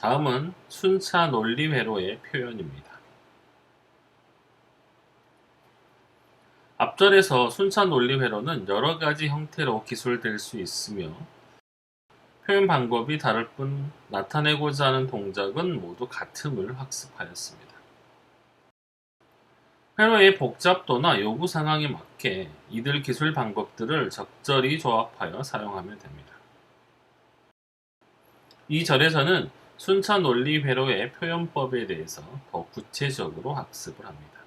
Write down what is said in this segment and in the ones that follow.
다음은 순차 논리 회로의 표현입니다. 앞절에서 순차 논리 회로는 여러 가지 형태로 기술될 수 있으며 표현 방법이 다를 뿐 나타내고자 하는 동작은 모두 같음을 학습하였습니다. 회로의 복잡도나 요구 상황에 맞게 이들 기술 방법들을 적절히 조합하여 사용하면 됩니다. 이 절에서는 순차 논리 회로의 표현법에 대해서 더 구체적으로 학습을 합니다.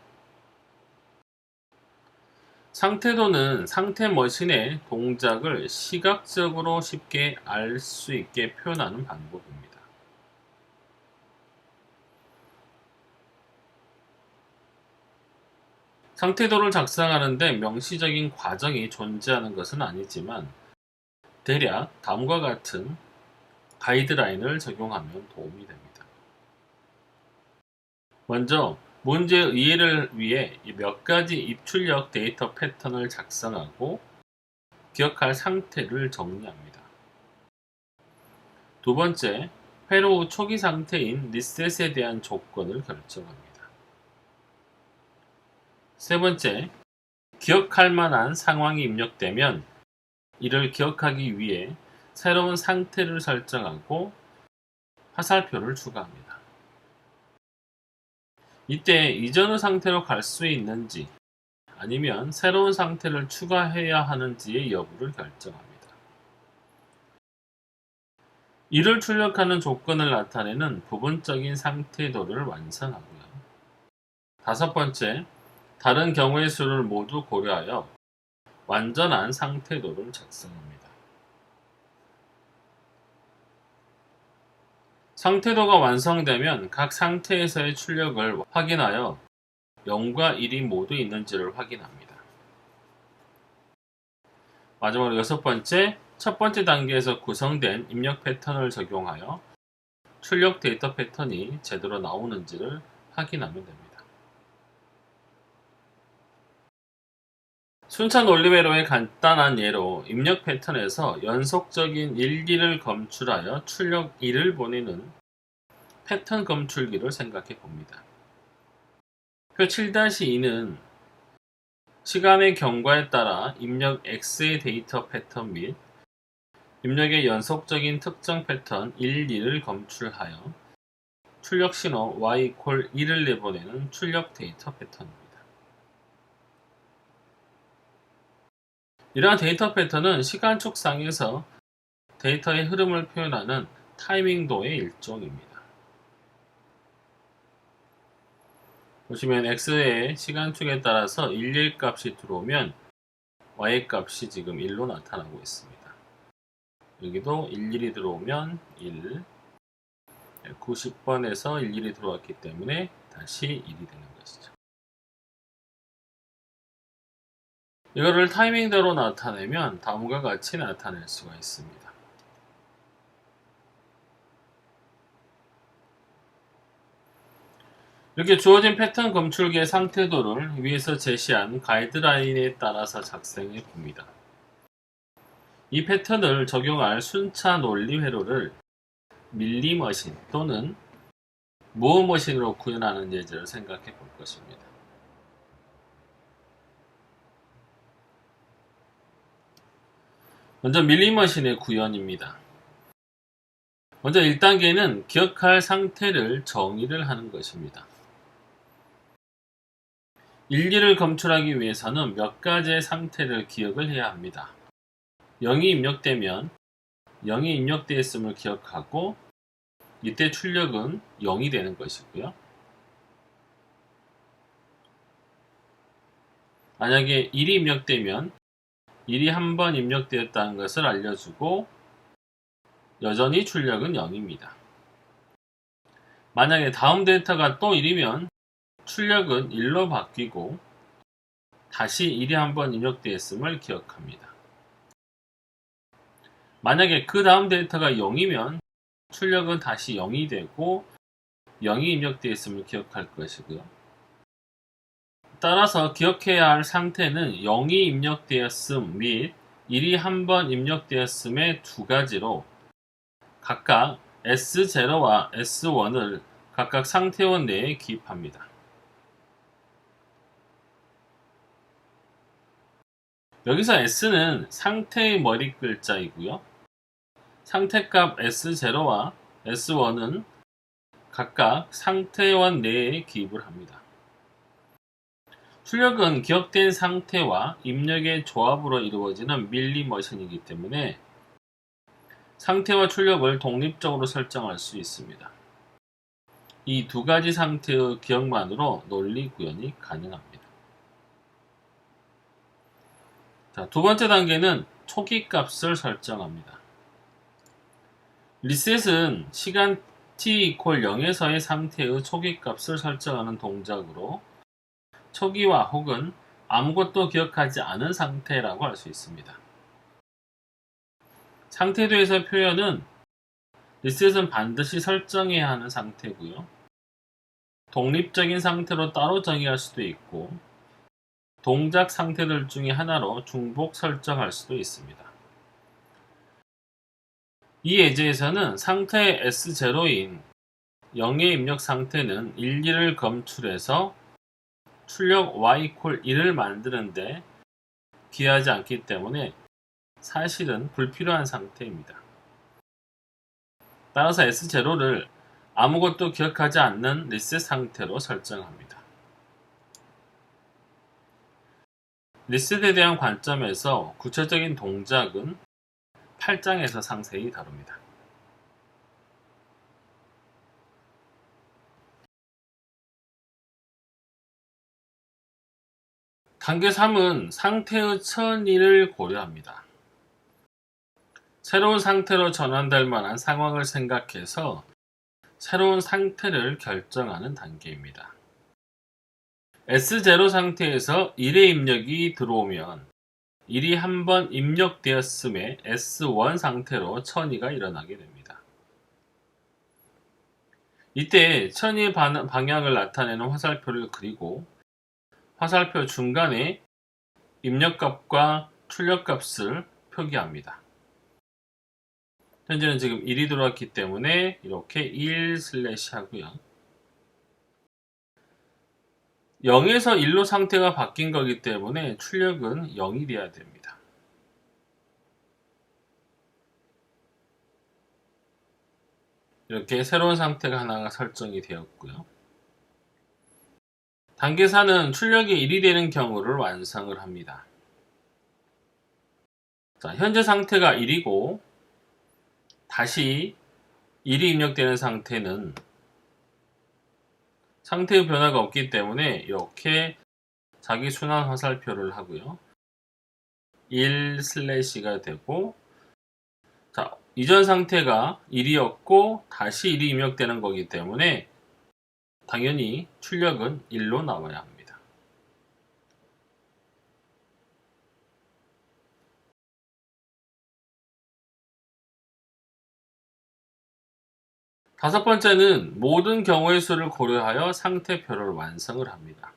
상태도는 상태 머신의 동작을 시각적으로 쉽게 알 수 있게 표현하는 방법입니다. 상태도를 작성하는데 명시적인 과정이 존재하는 것은 아니지만 대략 다음과 같은 가이드라인을 적용하면 도움이 됩니다. 먼저 문제의 이해를 위해 몇 가지 입출력 데이터 패턴을 작성하고 기억할 상태를 정리합니다. 두 번째, 회로 후 초기 상태인 리셋에 대한 조건을 결정합니다. 세 번째, 기억할 만한 상황이 입력되면 이를 기억하기 위해 새로운 상태를 설정하고 화살표를 추가합니다. 이때 이전의 상태로 갈 수 있는지 아니면 새로운 상태를 추가해야 하는지의 여부를 결정합니다. 이를 출력하는 조건을 나타내는 부분적인 상태도를 완성하고요. 다섯 번째, 다른 경우의 수를 모두 고려하여 완전한 상태도를 작성합니다. 상태도가 완성되면 각 상태에서의 출력을 확인하여 0과 1이 모두 있는지를 확인합니다. 마지막으로 여섯 번째, 첫 번째 단계에서 구성된 입력 패턴을 적용하여 출력 데이터 패턴이 제대로 나오는지를 확인하면 됩니다. 순차 논리 회로의 간단한 예로 입력 패턴에서 연속적인 일기를 검출하여 출력 1을 보내는 패턴 검출기를 생각해 봅니다. 표 7-2는 시간의 경과에 따라 입력 X의 데이터 패턴 및 입력의 연속적인 특정 패턴 1, 2를 검출하여 출력 신호 Y=1을 내보내는 출력 데이터 패턴입니다. 이러한 데이터 패턴은 시간축상에서 데이터의 흐름을 표현하는 타이밍도의 일종입니다. 보시면 X의 시간축에 따라서 11 값이 들어오면 Y 값이 지금 1로 나타나고 있습니다. 여기도 11이 들어오면 1, 90번에서 11이 들어왔기 때문에 다시 1이 되는 것이죠. 이거를 타이밍대로 나타내면 다음과 같이 나타낼 수가 있습니다. 이렇게 주어진 패턴 검출기의 상태도를 위에서 제시한 가이드라인에 따라서 작성해 봅니다. 이 패턴을 적용할 순차 논리 회로를 밀리머신 또는 무어머신으로 구현하는 예제를 생각해 볼 것입니다. 먼저 밀리머신의 구현입니다. 먼저 1단계는 기억할 상태를 정의를 하는 것입니다. 일기를 검출하기 위해서는 몇 가지의 상태를 기억을 해야 합니다. 0이 입력되면 0이 입력되었음을 기억하고 이때 출력은 0이 되는 것이고요. 만약에 1이 입력되면 1이 한 번 입력되었다는 것을 알려주고 여전히 출력은 0입니다. 만약에 다음 데이터가 또 1이면 출력은 1로 바뀌고 다시 1이 한 번 입력되었음을 기억합니다. 만약에 그 다음 데이터가 0이면 출력은 다시 0이 되고 0이 입력되었음을 기억할 것이고요. 따라서 기억해야 할 상태는 0이 입력되었음 및 1이 한 번 입력되었음의 두 가지로 각각 S0와 S1을 각각 상태원 내에 기입합니다. 여기서 S는 상태의 머리 글자이고요. 상태값 S0와 S1은 각각 상태원 내에 기입을 합니다. 출력은 기억된 상태와 입력의 조합으로 이루어지는 밀리머신이기 때문에 상태와 출력을 독립적으로 설정할 수 있습니다. 이 두 가지 상태의 기억만으로 논리 구현이 가능합니다. 자, 두 번째 단계는 초기 값을 설정합니다. 리셋은 시간 t=0에서의 상태의 초기 값을 설정하는 동작으로 초기화 혹은 아무것도 기억하지 않은 상태라고 할 수 있습니다. 상태도에서 표현은 리셋은 반드시 설정해야 하는 상태고요. 독립적인 상태로 따로 정의할 수도 있고 동작 상태들 중에 하나로 중복 설정할 수도 있습니다. 이 예제에서는 상태 S0인 0의 입력 상태는 1, 2를 검출해서 출력 y=1을 만드는데 기하지 않기 때문에 사실은 불필요한 상태입니다. 따라서 S0를 아무것도 기억하지 않는 리셋 상태로 설정합니다. 리셋에 대한 관점에서 구체적인 동작은 8장에서 상세히 다룹니다. 단계 3은 상태의 천이를 고려합니다. 새로운 상태로 전환될 만한 상황을 생각해서 새로운 상태를 결정하는 단계입니다. S0 상태에서 1의 입력이 들어오면 1이 한번 입력되었음에 S1 상태로 천이가 일어나게 됩니다. 이때 천이의 방향을 나타내는 화살표를 그리고 화살표 중간에 입력값과 출력값을 표기합니다. 현재는 지금 1이 들어왔기 때문에 이렇게 1 슬래시 하고요. 0에서 1로 상태가 바뀐 거기 때문에 출력은 0이 돼야 됩니다. 이렇게 새로운 상태가 하나가 설정이 되었고요. 단계 4는 출력이 1이 되는 경우를 완성을 합니다. 자, 현재 상태가 1이고 다시 1이 입력되는 상태는 상태의 변화가 없기 때문에 이렇게 자기 순환 화살표를 하고요. 1 슬래시가 되고, 자, 이전 상태가 1이었고 다시 1이 입력되는 거기 때문에 당연히 출력은 1로 나와야 합니다. 다섯 번째는 모든 경우의 수를 고려하여 상태표를 완성을 합니다.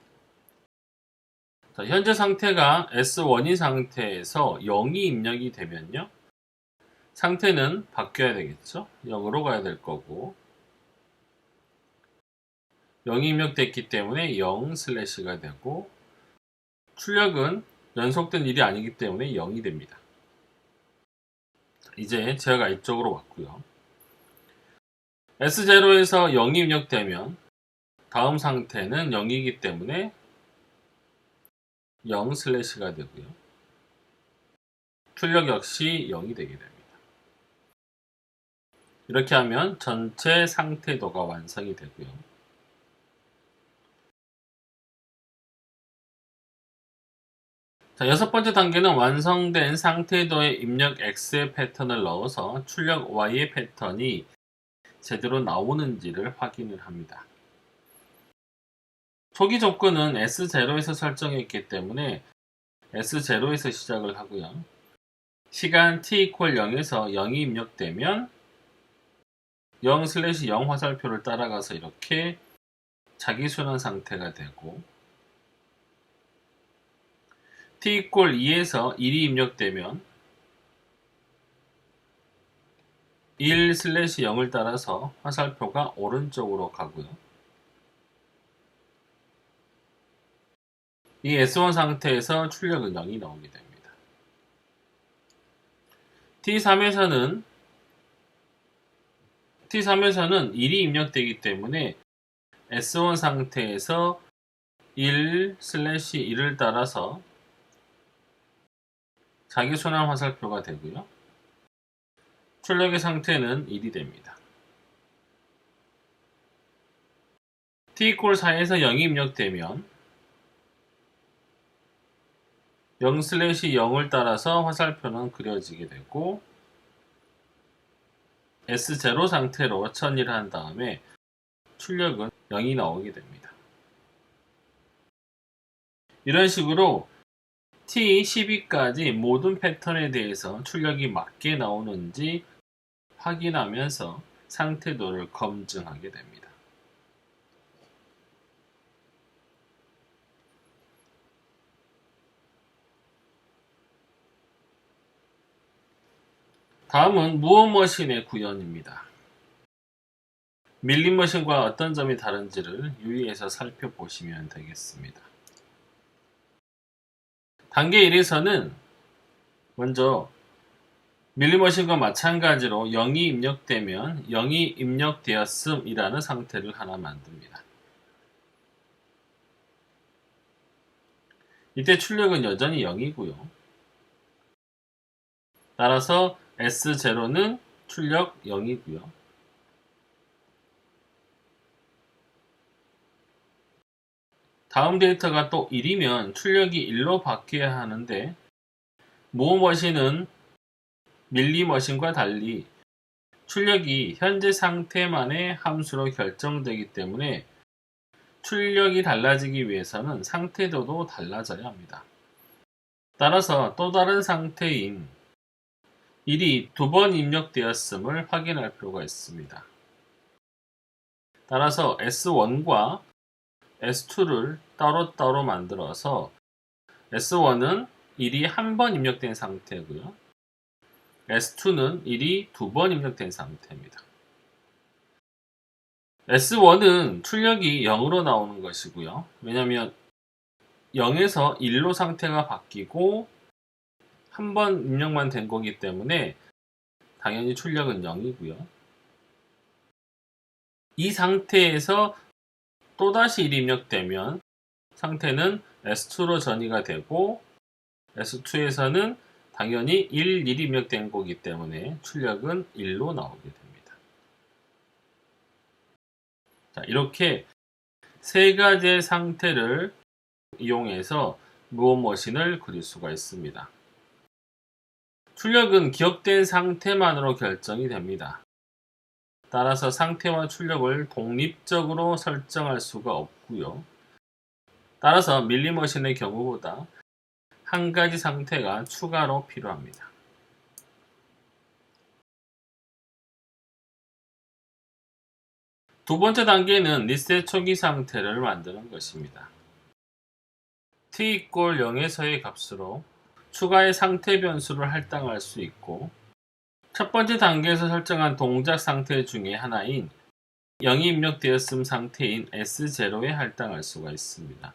자, 현재 상태가 S1인 상태에서 0이 입력이 되면요. 상태는 바뀌어야 되겠죠. 0으로 가야 될 거고 0이 입력됐기 때문에 0 슬래시가 되고 출력은 연속된 일이 아니기 때문에 0이 됩니다. 이제 제어가 이쪽으로 왔고요. S0에서 0이 입력되면 다음 상태는 0이기 때문에 0 슬래시가 되고요. 출력 역시 0이 되게 됩니다. 이렇게 하면 전체 상태도가 완성이 되고요. 자, 여섯 번째 단계는 완성된 상태도에 입력 X의 패턴을 넣어서 출력 Y의 패턴이 제대로 나오는지를 확인을 합니다. 초기 조건은 S0에서 설정했기 때문에 S0에서 시작을 하고요. 시간 t=0에서 0이 입력되면 0/0 화살표를 따라가서 이렇게 자기 순환 상태가 되고 t=2에서 1이 입력되면 1/0을 따라서 화살표가 오른쪽으로 가고요. 이 S1 상태에서 출력은 0이 나오게 됩니다. T3에서는 1이 입력되기 때문에 S1 상태에서 1/1을 따라서 자기순환 화살표가 되고요. 출력의 상태는 1이 됩니다. T=4에서 0이 입력되면 0/0을 따라서 화살표는 그려지게 되고 S0 상태로 처리를 한 다음에 출력은 0이 나오게 됩니다. 이런 식으로 T12까지 모든 패턴에 대해서 출력이 맞게 나오는지 확인하면서 상태도를 검증하게 됩니다. 다음은 무음머신의 구현입니다. 밀림머신과 어떤 점이 다른지를 유의해서 살펴보시면 되겠습니다. 단계 1에서는 먼저 밀림머신과 마찬가지로 0이 입력되면 0이 입력되었음이라는 상태를 하나 만듭니다. 이때 출력은 여전히 0이고요. 따라서 S0는 출력 0이고요. 다음 데이터가 또 1이면 출력이 1로 바뀌어야 하는데 무음머신은 밀림머신과 달리 출력이 현재 상태만의 함수로 결정되기 때문에 출력이 달라지기 위해서는 상태도도 달라져야 합니다. 따라서 또 다른 상태인 1이 2번 입력되었음을 확인할 필요가 있습니다. 따라서 S1과 S2를 따로따로 만들어서 S1은 1이 한 번 입력된 상태고요. S2는 1이 2번 입력된 상태입니다. S1은 출력이 0으로 나오는 것이고요. 왜냐하면 0에서 1로 상태가 바뀌고 한 번 입력만 된 거기 때문에 당연히 출력은 0이고요. 이 상태에서 또다시 1이 입력되면 상태는 S2로 전이가 되고 S2에서는 당연히 1 입력된 거기 때문에 출력은 1로 나오게 됩니다. 자, 이렇게 세 가지의 상태를 이용해서 무음머신을 그릴 수가 있습니다. 출력은 기억된 상태만으로 결정이 됩니다. 따라서 상태와 출력을 독립적으로 설정할 수가 없고요. 따라서 밀림머신의 경우보다 한 가지 상태가 추가로 필요합니다. 두 번째 단계는 리셋 초기 상태를 만드는 것입니다. t=0에서의 값으로 추가의 상태 변수를 할당할 수 있고 첫 번째 단계에서 설정한 동작 상태 중에 하나인 0이 입력되었음 상태인 S0에 할당할 수가 있습니다.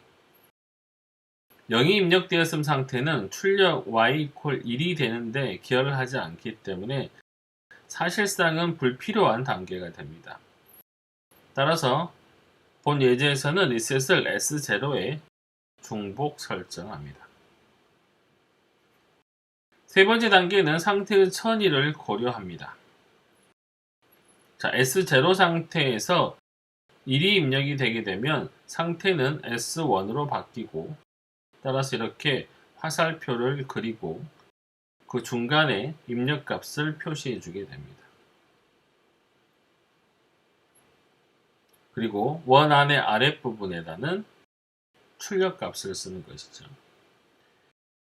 0이 입력되었음 상태는 출력 y=1이 되는데 기여를 하지 않기 때문에 사실상은 불필요한 단계가 됩니다. 따라서 본 예제에서는 리셋을 S0에 중복 설정합니다. 세 번째 단계는 상태의 천이를 고려합니다. 자, S0 상태에서 1이 입력이 되게 되면 상태는 S1으로 바뀌고 따라서 이렇게 화살표를 그리고 그 중간에 입력값을 표시해 주게 됩니다. 그리고 원 안의 아랫부분에다는 출력값을 쓰는 것이죠.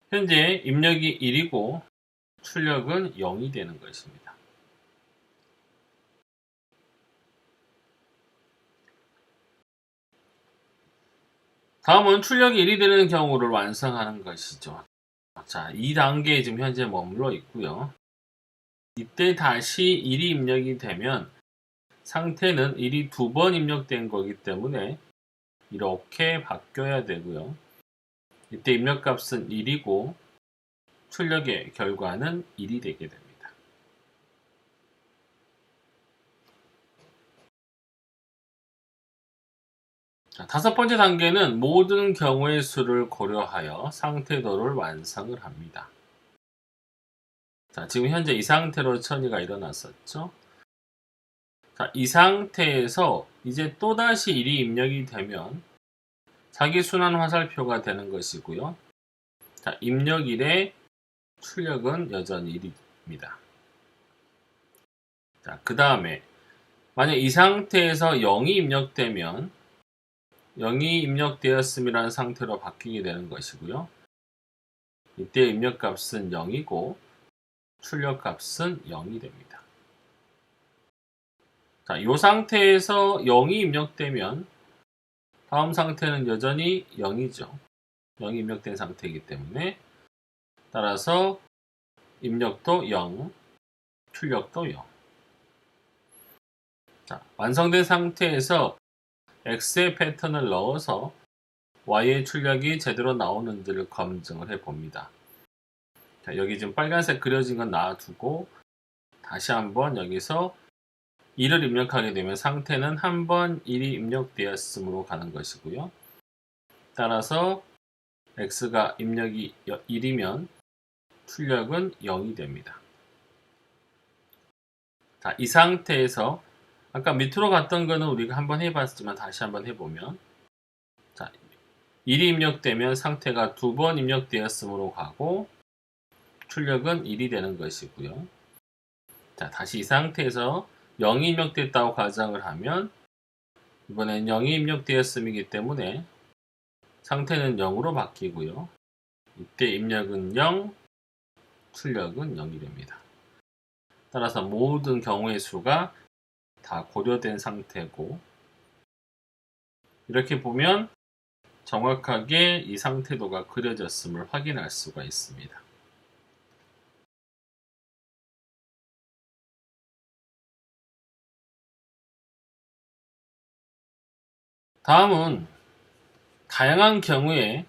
현재 입력이 1이고 출력은 0이 되는 것입니다. 다음은 출력이 1이 되는 경우를 완성하는 것이죠. 자, 이 단계에 지금 현재 머물러 있고요. 이때 다시 1이 입력이 되면 상태는 1이 2번 입력된 거기 때문에 이렇게 바뀌어야 되고요. 이때 입력값은 1이고 출력의 결과는 1이 되게 됩니다. 자, 다섯 번째 단계는 모든 경우의 수를 고려하여 상태도를 완성을 합니다. 자, 지금 현재 이 상태로 처리가 일어났었죠. 자, 이 상태에서 이제 또다시 1이 입력이 되면 자기 순환 화살표가 되는 것이고요. 자, 입력 1의 출력은 여전히 1입니다. 자, 그 다음에 만약 이 상태에서 0이 입력되면 0이 입력되었음이라는 상태로 바뀌게 되는 것이고요. 이때 입력값은 0이고 출력값은 0이 됩니다. 자, 이 상태에서 0이 입력되면 다음 상태는 여전히 0이죠. 0이 입력된 상태이기 때문에 따라서 입력도 0, 출력도 0. 자, 완성된 상태에서 X의 패턴을 넣어서 Y의 출력이 제대로 나오는지를 검증을 해봅니다. 자, 여기 지금 빨간색 그려진 건 놔두고 다시 한번 여기서 1을 입력하게 되면 상태는 한 번 1이 입력되었으므로 가는 것이고요. 따라서 X가 입력이 1이면 출력은 0이 됩니다. 자, 이 상태에서 아까 밑으로 갔던 거는 우리가 한번 해봤지만 다시 한번 해보면 자, 1이 입력되면 상태가 2번 입력되었으므로 가고 출력은 1이 되는 것이고요. 자, 다시 이 상태에서 0이 입력됐다고 가정을 하면 이번엔 0이 입력되었음이기 때문에 상태는 0으로 바뀌고요. 이때 입력은 0, 출력은 0이 됩니다. 따라서 모든 경우의 수가 다 고려된 상태고 이렇게 보면 정확하게 이 상태도가 그려졌음을 확인할 수가 있습니다. 다음은 다양한 경우에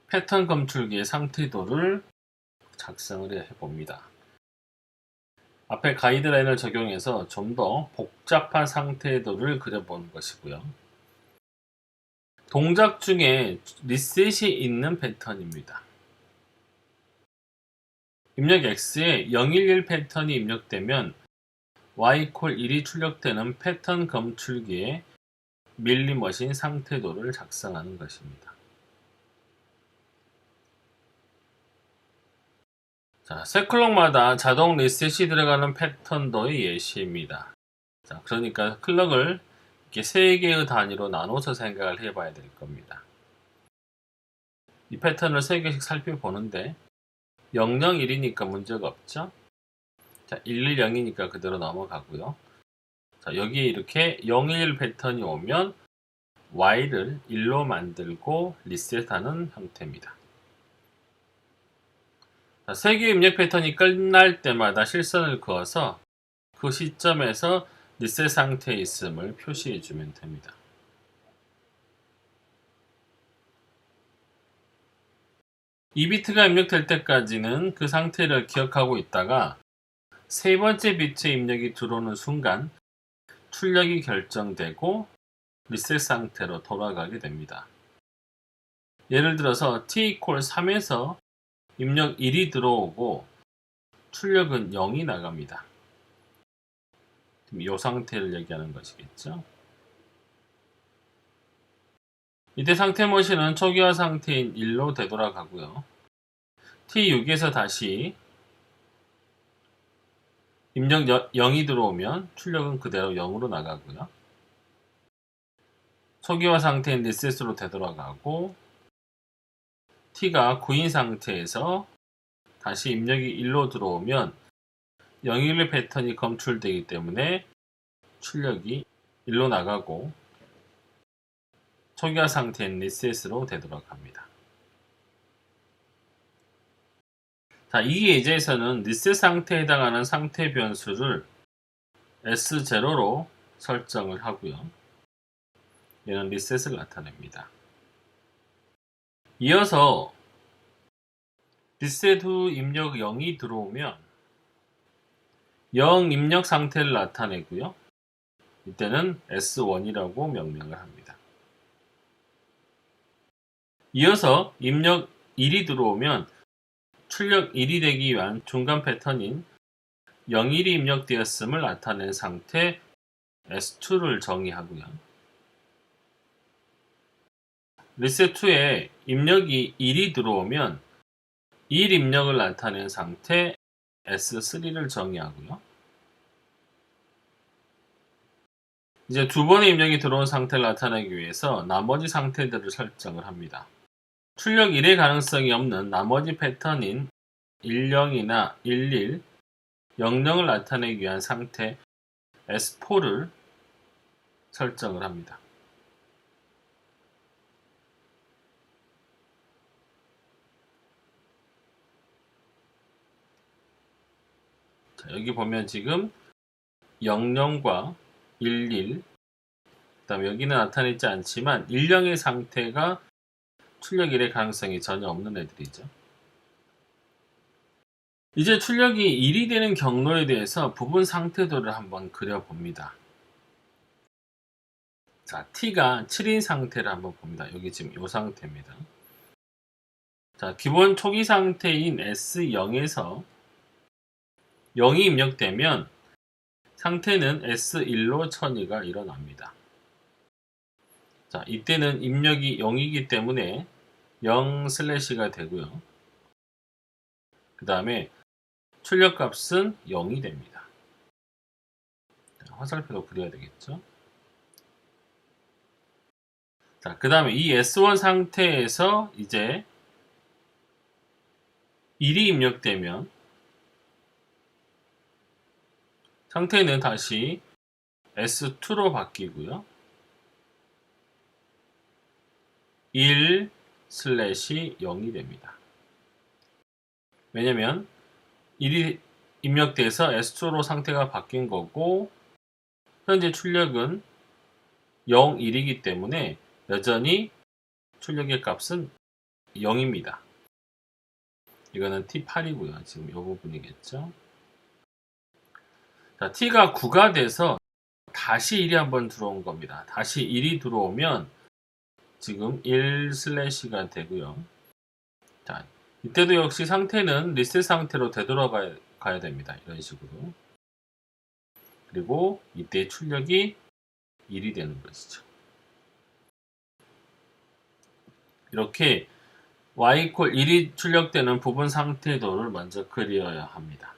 패턴 검출기의 상태도를 작성을 해봅니다. 앞에 가이드라인을 적용해서 좀 더 복잡한 상태도를 그려보는 것이고요. 동작 중에 리셋이 있는 패턴입니다. 입력 X에 011 패턴이 입력되면 Y=1이 출력되는 패턴 검출기의 밀리머신 상태도를 작성하는 것입니다. 자, 세 클럭마다 자동 리셋이 들어가는 패턴도의 예시입니다. 자, 그러니까 클럭을 이렇게 3개의 단위로 나눠서 생각을 해봐야 될 겁니다. 이 패턴을 3개씩 살펴보는데 001이니까 문제가 없죠? 자, 110이니까 그대로 넘어가고요. 자, 여기에 이렇게 011 패턴이 오면 Y를 1로 만들고 리셋하는 형태입니다. 자, 3개의 입력 패턴이 끝날 때마다 실선을 그어서 그 시점에서 리셋 상태에 있음을 표시해 주면 됩니다. 이 비트가 입력될 때까지는 그 상태를 기억하고 있다가 세 번째 비트의 입력이 들어오는 순간 출력이 결정되고 리셋 상태로 돌아가게 됩니다. 예를 들어서 t=3에서 입력 1이 들어오고 출력은 0이 나갑니다. 이 상태를 얘기하는 것이겠죠. 이때 상태 머신은 초기화 상태인 1로 되돌아가고요. T6에서 다시 입력 0이 들어오면 출력은 그대로 0으로 나가고요. 초기화 상태인 리셋으로 되돌아가고 T가 9인 상태에서 다시 입력이 1로 들어오면 011 패턴이 검출되기 때문에 출력이 1로 나가고 초기화 상태인 리셋으로 되돌아갑니다. 자, 이 예제에서는 리셋 상태에 해당하는 상태 변수를 S0로 설정을 하고요. 얘는 리셋을 나타냅니다. 이어서 리셋 후 입력 0이 들어오면 0 입력 상태를 나타내고요. 이때는 S1이라고 명명을 합니다. 이어서 입력 1이 들어오면 출력 1이 되기 위한 중간 패턴인 0일이 입력되었음을 나타낸 상태 S2를 정의하고요. 리셋 후에 입력이 1이 들어오면 1 입력을 나타낸 상태 S3를 정의하고요. 이제 두 번의 입력이 들어온 상태를 나타내기 위해서 나머지 상태들을 설정을 합니다. 출력 1의 가능성이 없는 나머지 패턴인 10이나 11, 00을 나타내기 위한 상태 S4를 설정을 합니다. 자, 여기 보면 지금 00과 11, 그다음에 여기는 나타내지 않지만 10의 상태가 출력 1의 가능성이 전혀 없는 애들이죠. 이제 출력이 1이 되는 경로에 대해서 부분 상태도를 한번 그려봅니다. 자, t가 7인 상태를 한번 봅니다. 여기 지금 이 상태입니다. 자, 기본 초기 상태인 S0에서 0이 입력되면 상태는 S1로 천이가 일어납니다. 자, 이때는 입력이 0이기 때문에 0/가 되고요. 그 다음에 출력 값은 0이 됩니다. 자, 화살표도 그려야 되겠죠. 자, 그 다음에 이 S1 상태에서 이제 1이 입력되면 상태는 다시 S2로 바뀌고요. 1/0이 됩니다. 왜냐면 1이 입력돼서 S2로 상태가 바뀐 거고 현재 출력은 0, 1이기 때문에 여전히 출력의 값은 0입니다. 이거는 T8이고요. 지금 이 부분이겠죠. 자, T가 9가 돼서 다시 1이 한번 들어온 겁니다. 다시 1이 들어오면 지금 1/가 되고요. 자, 이때도 역시 상태는 리셋 상태로 되돌아가야 됩니다. 이런 식으로. 그리고 이때 출력이 1이 되는 것이죠. 이렇게 y = 1이 출력되는 부분 상태도를 먼저 그려야 합니다.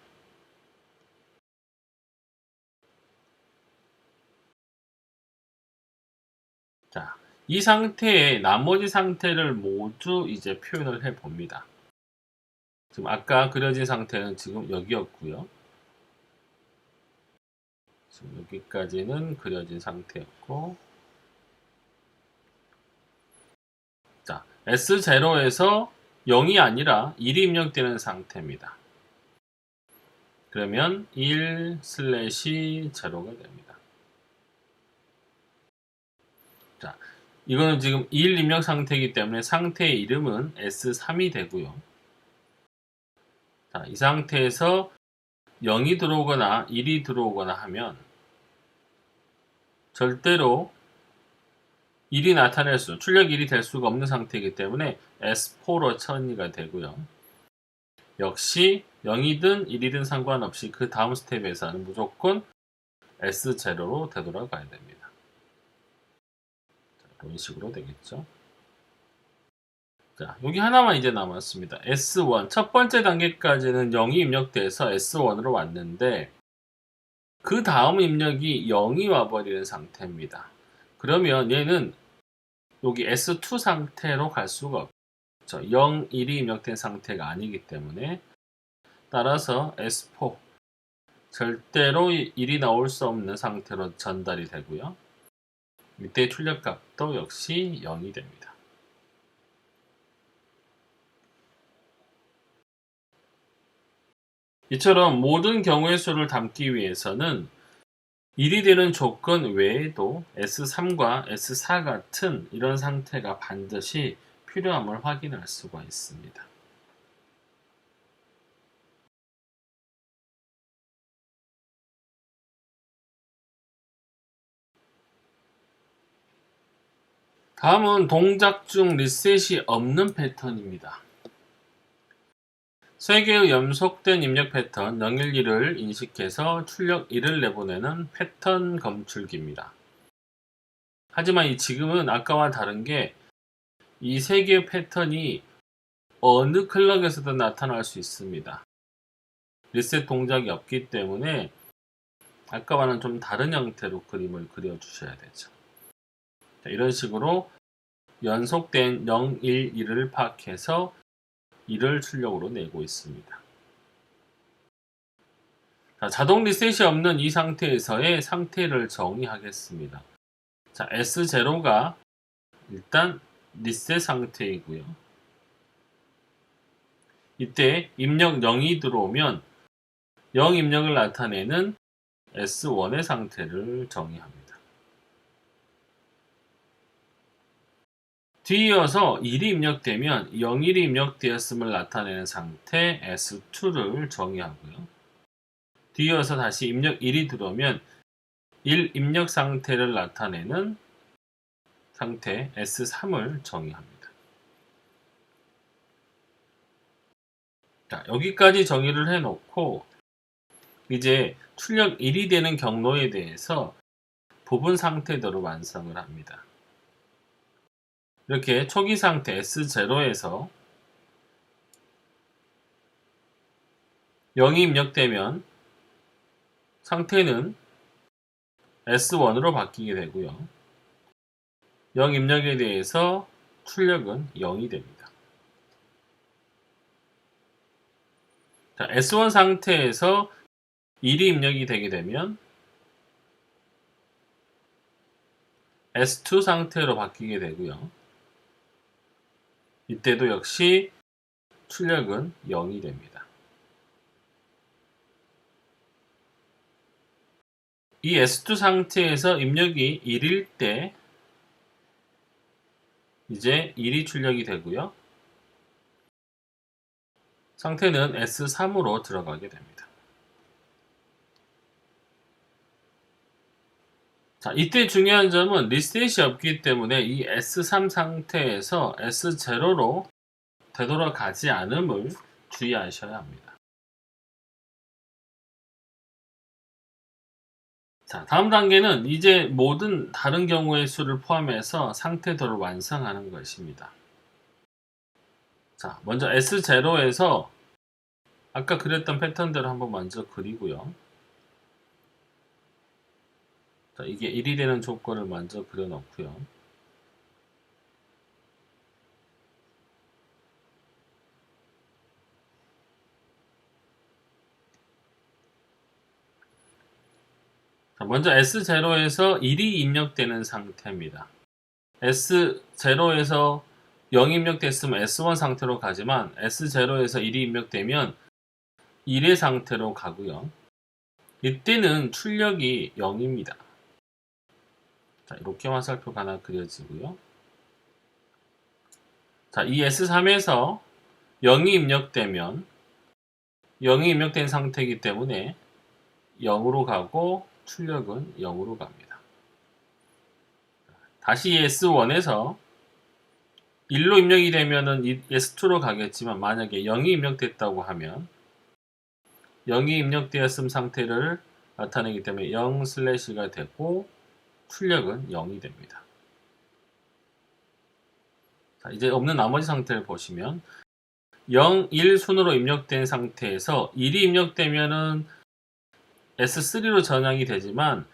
자, 이 상태에 나머지 상태를 모두 이제 표현을 해 봅니다. 지금 아까 그려진 상태는 지금 여기였고요. 지금 여기까지는 그려진 상태였고, 자, S0에서 0이 아니라 1이 입력되는 상태입니다. 그러면 1/0가 됩니다. 자, 이거는 지금 1 입력 상태이기 때문에 상태의 이름은 S3이 되고요. 자, 이 상태에서 0이 들어오거나 1이 들어오거나 하면 절대로 1이 나타낼 출력 1이 될 수가 없는 상태이기 때문에 S4로 처리가 되고요. 역시 0이든 1이든 상관없이 그 다음 스텝에서는 무조건 S0로 되돌아가야 됩니다. 자, 이런 식으로 되겠죠. 자, 여기 하나만 이제 남았습니다. S1. 첫 번째 단계까지는 0이 입력돼서 S1으로 왔는데 그 다음 입력이 0이 와버리는 상태입니다. 그러면 얘는 여기 S2 상태로 갈 수가 없죠. 0, 1이 입력된 상태가 아니기 때문에 따라서 S4 절대로 1이 나올 수 없는 상태로 전달이 되고요. 이때 출력값도 역시 0이 됩니다. 이처럼 모든 경우의 수를 담기 위해서는 1이 되는 조건 외에도 S3과 S4 같은 이런 상태가 반드시 필요함을 확인할 수가 있습니다. 다음은 동작 중 리셋이 없는 패턴입니다. 3개의 연속된 입력 패턴 011을 인식해서 출력 1을 내보내는 패턴 검출기입니다. 하지만 지금은 아까와 다른 게 이 3개의 패턴이 어느 클럭에서도 나타날 수 있습니다. 리셋 동작이 없기 때문에 아까와는 좀 다른 형태로 그림을 그려주셔야 되죠. 자, 이런 식으로 연속된 0, 1, 1을 파악해서 1을 출력으로 내고 있습니다. 자, 자동 리셋이 없는 이 상태에서의 상태를 정의하겠습니다. 자, S0가 일단 리셋 상태이고요. 이때 입력 0이 들어오면 0 입력을 나타내는 S1의 상태를 정의합니다. 뒤이어서 1이 입력되면 01이 입력되었음을 나타내는 상태 S2를 정의하고요. 뒤이어서 다시 입력 1이 들어오면 1 입력 상태를 나타내는 상태 S3을 정의합니다. 자, 여기까지 정의를 해놓고 이제 출력 1이 되는 경로에 대해서 부분 상태대로 완성을 합니다. 이렇게 초기 상태 S0에서 0이 입력되면 상태는 S1으로 바뀌게 되고요. 0 입력에 대해서 출력은 0이 됩니다. 자, S1 상태에서 1이 입력이 되게 되면 S2 상태로 바뀌게 되고요. 이때도 역시 출력은 0이 됩니다. 이 S2 상태에서 입력이 1일 때 이제 1이 출력이 되고요. 상태는 S3으로 들어가게 됩니다. 자, 이때 중요한 점은 리셋이 없기 때문에 이 S3 상태에서 S0로 되돌아가지 않음을 주의하셔야 합니다. 자, 다음 단계는 이제 모든 다른 경우의 수를 포함해서 상태도를 완성하는 것입니다. 자, 먼저 S0에서 아까 그렸던 패턴대로 한번 먼저 그리고요. 자, 이게 1이 되는 조건을 먼저 그려놓고요. 자, 먼저 S0에서 1이 입력되는 상태입니다. S0에서 0이 입력됐으면 S1 상태로 가지만 S0에서 1이 입력되면 1의 상태로 가고요. 이때는 출력이 0입니다. 자, 이렇게 화살표가 하나 그려지고요. 자, 이 S3에서 0이 입력되면 0이 입력된 상태이기 때문에 0으로 가고 출력은 0으로 갑니다. 다시 S1에서 1로 입력이 되면은 S2로 가겠지만 만약에 0이 입력됐다고 하면 0이 입력되었음 상태를 나타내기 때문에 0/가 되고 출력은 0이 됩니다. 자, 이제 없는 나머지 상태를 보시면 0, 1 순으로 입력된 상태에서 1이 입력되면은 S3로 전환이 되지만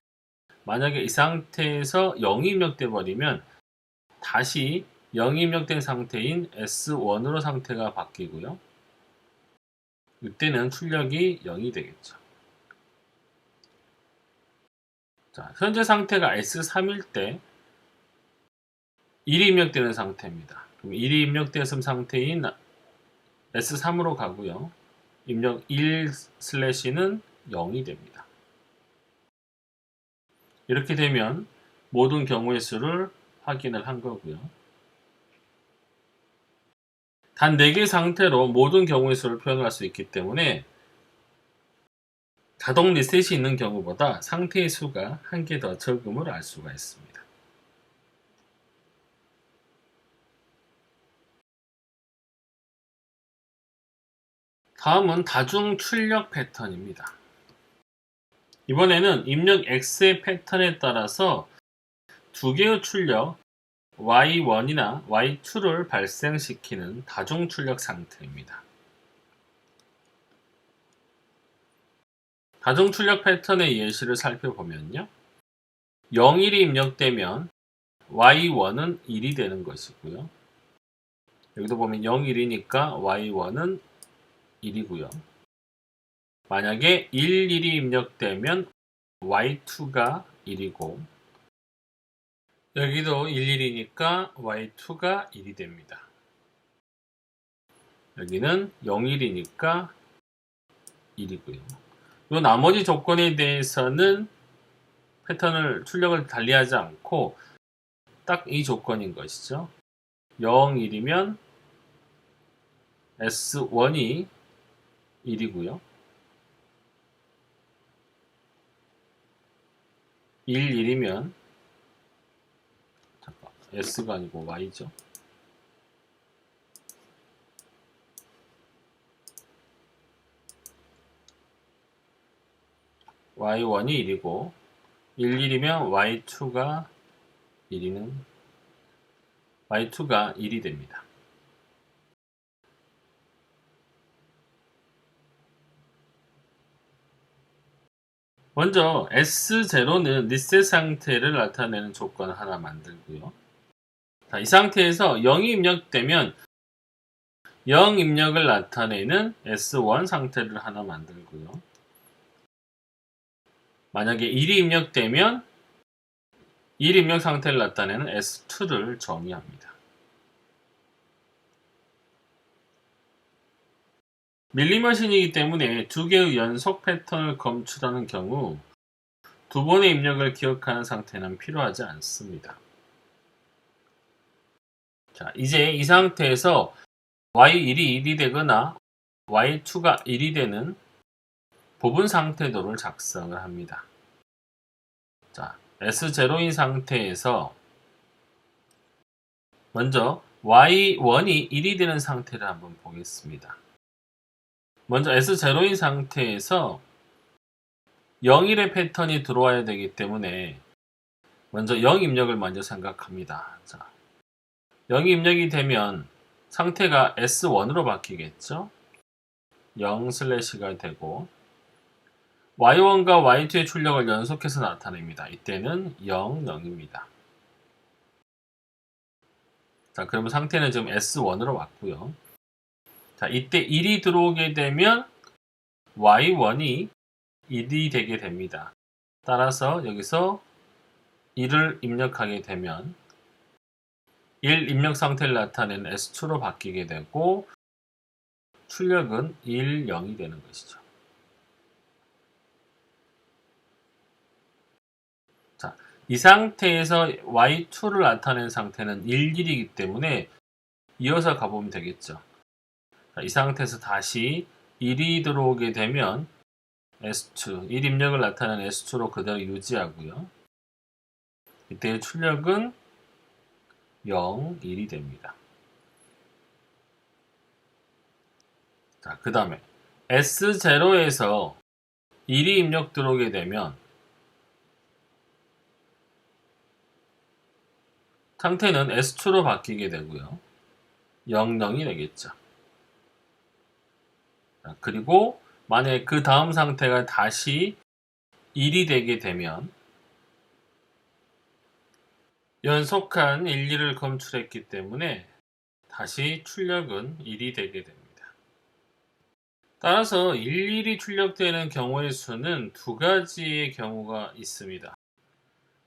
만약에 이 상태에서 0이 입력돼 버리면 다시 0이 입력된 상태인 S1으로 상태가 바뀌고요. 이때는 출력이 0이 되겠죠. 자, 현재 상태가 S3일 때 1이 입력되는 상태입니다. 그럼 1이 입력되었음 상태인 S3으로 가고요. 입력 1 슬래시는 0이 됩니다. 이렇게 되면 모든 경우의 수를 확인을 한 거고요. 단 4개의 상태로 모든 경우의 수를 표현할 수 있기 때문에 자동 리셋이 있는 경우보다 상태의 수가 1개 더 적음을 알 수가 있습니다. 다음은 다중 출력 패턴입니다. 이번에는 입력 X의 패턴에 따라서 두 개의 출력 Y1이나 Y2를 발생시키는 다중 출력 상태입니다. 다중 출력 패턴의 예시를 살펴보면요. 0일이 입력되면 Y1은 1이 되는 것이고요. 여기도 보면 0일이니까 Y1은 1이고요. 만약에 1일이 입력되면 Y2가 1이고 여기도 11이니까 Y2가 1이 됩니다. 여기는 0일이니까 1이고요. 이 나머지 조건에 대해서는 패턴을 출력을 달리하지 않고 딱 이 조건인 것이죠. 0, 1이면 S1이 1이고요. 1, 1이면 S가 아니고 Y죠. Y1이 1이고 1, 1이면 Y2가 1이 됩니다. 먼저 S0는 리셋 상태를 나타내는 조건을 하나 만들고요. 자, 이 상태에서 0이 입력되면 0 입력을 나타내는 S1 상태를 하나 만들고요. 만약에 1이 입력되면 1 입력 상태를 나타내는 S2를 정의합니다. 밀리머신이기 때문에 두 개의 연속 패턴을 검출하는 경우 두 번의 입력을 기억하는 상태는 필요하지 않습니다. 자, 이제 이 상태에서 Y1이 1이 되거나 Y2가 1이 되는 부분 상태도를 작성을 합니다. 자, S0인 상태에서 먼저 Y1이 1이 되는 상태를 한번 보겠습니다. 먼저 S0인 상태에서 0일의 패턴이 들어와야 되기 때문에 먼저 0 입력을 먼저 생각합니다. 자, 0이 입력이 되면 상태가 S1으로 바뀌겠죠? 0 슬래시가 되고 Y1과 Y2의 출력을 연속해서 나타냅니다. 이때는 0, 0입니다. 자, 그러면 상태는 지금 S1으로 왔고요. 자, 이때 1이 들어오게 되면 Y1이 1이 되게 됩니다. 따라서 여기서 1을 입력하게 되면 1 입력 상태를 나타내는 S2로 바뀌게 되고 출력은 1, 0이 되는 것이죠. 자, 이 상태에서 Y2를 나타낸 상태는 1, 1이기 때문에 이어서 가보면 되겠죠. 자, 이 상태에서 다시 1이 들어오게 되면 S2, 1 입력을 나타내는 S2로 그대로 유지하고요. 이때의 출력은 0, 1이 됩니다. 자, 그 다음에 S0에서 1이 입력 들어오게 되면 상태는 S2로 바뀌게 되고요. 0, 0이 되겠죠. 자, 그리고 만약에 그 다음 상태가 다시 1이 되게 되면 연속한 1, 2를 검출했기 때문에 다시 출력은 1이 되게 됩니다. 따라서 1, 1이 출력되는 경우의 수는 두 가지의 경우가 있습니다.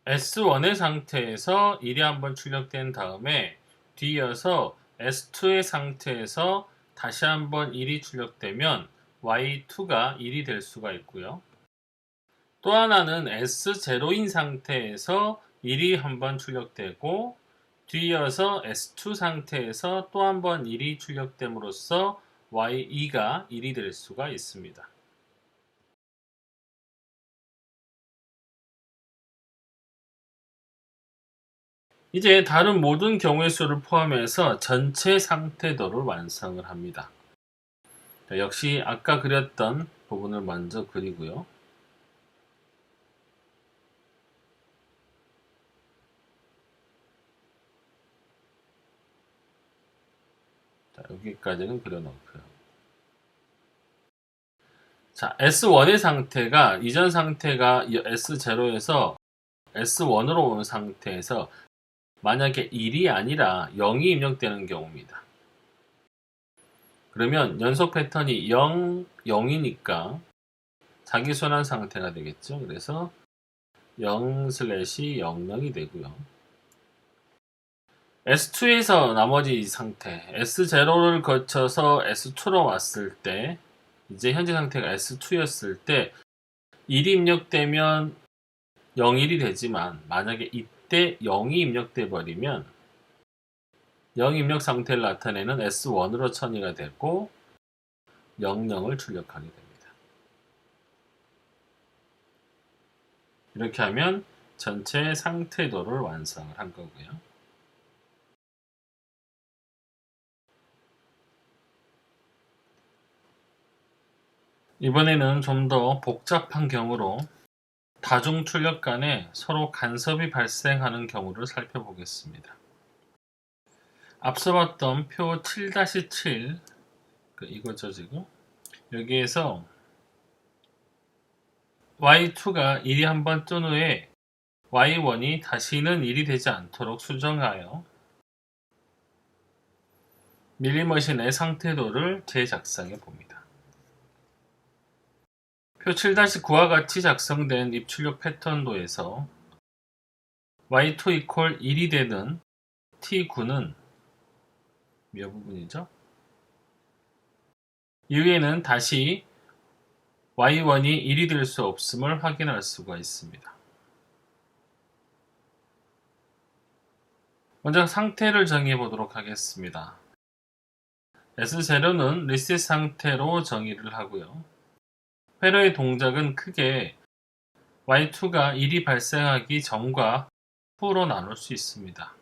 S1의 상태에서 1이 한번 출력된 다음에 뒤이어서 S2의 상태에서 다시 한번 1이 출력되면 y2가 1이 될 수가 있고요. 또 하나는 S0인 상태에서 1이 한번 출력되고 뒤이어서 S2 상태에서 또 한번 1이 출력됨으로써 y2가 1이 될 수가 있습니다. 이제 다른 모든 경우의 수를 포함해서 전체 상태도를 완성을 합니다. 자, 역시 아까 그렸던 부분을 먼저 그리고요. 자, 여기까지는 그려놓고요. 자, S1의 상태가 이전 상태가 S0에서 S1으로 온 상태에서 만약에 1이 아니라 0이 입력되는 경우입니다. 그러면 연속 패턴이 0, 0이니까 자기소환 상태가 되겠죠. 그래서 0/00이 되고요. S2에서 나머지 상태, S0를 거쳐서 S2로 왔을 때, 이제 현재 상태가 S2였을 때 1이 입력되면 01이 되지만 만약에 이때 0이 입력돼 버리면 0 입력 상태를 나타내는 S1으로 처리가 되고 00을 출력하게 됩니다. 이렇게 하면 전체 상태도를 완성을 한 거고요. 이번에는 좀 더 복잡한 경우로 다중 출력 간에 서로 간섭이 발생하는 경우를 살펴보겠습니다. 앞서 봤던 표 7-7 이거죠 지금 여기에서 y2가 1이 한번 뜬 후에 y1이 다시는 1이 되지 않도록 수정하여 밀리머신의 상태도를 재작성해 봅니다. 표 7-9와 같이 작성된 입출력 패턴도에서 y2 = 1이 되는 t9는 몇 부분이죠? 이후에는 다시 y1이 1이 될 수 없음을 확인할 수가 있습니다. 먼저 상태를 정의해 보도록 하겠습니다. S0는 리셋 상태로 정의를 하고요. 회로의 동작은 크게 y2가 1이 발생하기 전과 후로 나눌 수 있습니다.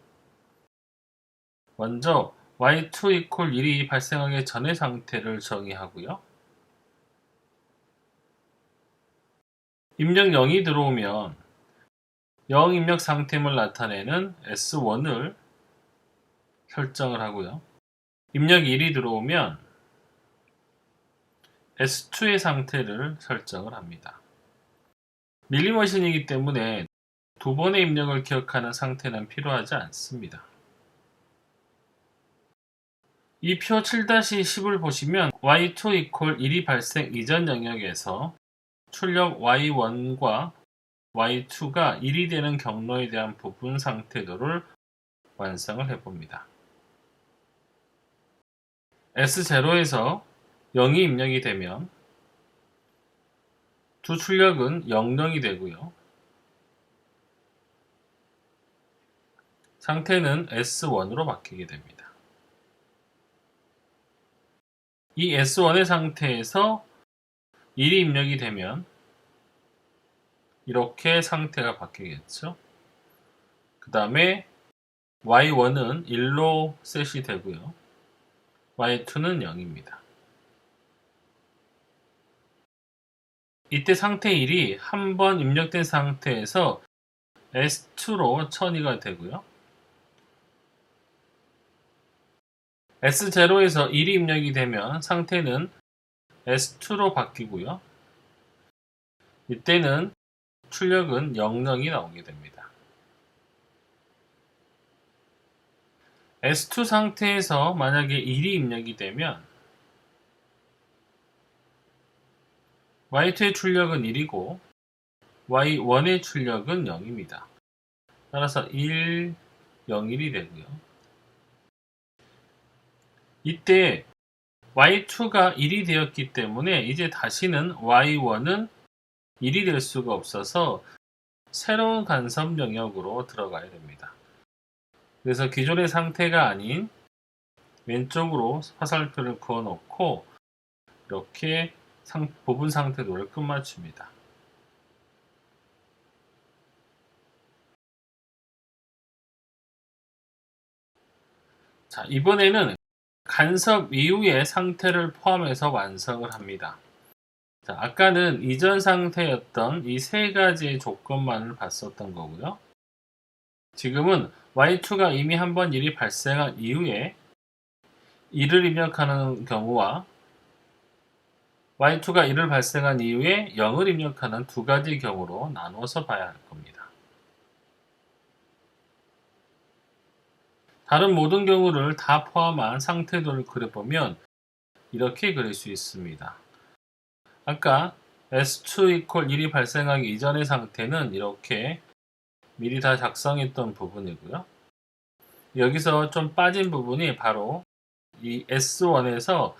먼저 y2 = 1이 발생하기 전의 상태를 정의하고요. 입력 0이 들어오면 0 입력 상태임을 나타내는 S1을 설정을 하고요. 입력 1이 들어오면 S2의 상태를 설정을 합니다. 밀리머신이기 때문에 두 번의 입력을 기억하는 상태는 필요하지 않습니다. 이 표 7-10을 보시면 y2 = 1이 발생 이전 영역에서 출력 y1과 y2가 1이 되는 경로에 대한 부분 상태도를 완성을 해봅니다. S0에서 0이 입력이 되면 두 출력은 00이 되고요. 상태는 S1으로 바뀌게 됩니다. 이 S1의 상태에서 1이 입력이 되면 이렇게 상태가 바뀌겠죠. 그 다음에 y1은 1로 셋이 되고요. y2는 0입니다. 이때 상태 1이 한 번 입력된 상태에서 S2로 처리가 되고요. S0에서 1이 입력이 되면 상태는 S2로 바뀌고요. 이때는 출력은 00이 나오게 됩니다. S2 상태에서 만약에 1이 입력이 되면 y2의 출력은 1이고 y1의 출력은 0입니다. 따라서 1, 0, 1이 되고요. 이때 y2가 1이 되었기 때문에 이제 다시는 y1은 1이 될 수가 없어서 새로운 간섭 영역으로 들어가야 됩니다. 그래서 기존의 상태가 아닌 왼쪽으로 화살표를 그어 놓고 이렇게 부분 상태도를 끝마칩니다. 자, 이번에는 간섭 이후의 상태를 포함해서 완성을 합니다. 자, 아까는 이전 상태였던 이 세 가지의 조건만을 봤었던 거고요. 지금은 y2가 이미 한번 일이 발생한 이후에 1을 입력하는 경우와 y2가 1을 발생한 이후에 0을 입력하는 두 가지 경우로 나누어서 봐야 할 겁니다. 다른 모든 경우를 다 포함한 상태도를 그려보면 이렇게 그릴 수 있습니다. 아까 S2 equal 1이 발생하기 이전의 상태는 이렇게 미리 다 작성했던 부분이고요. 여기서 좀 빠진 부분이 바로 이 S1에서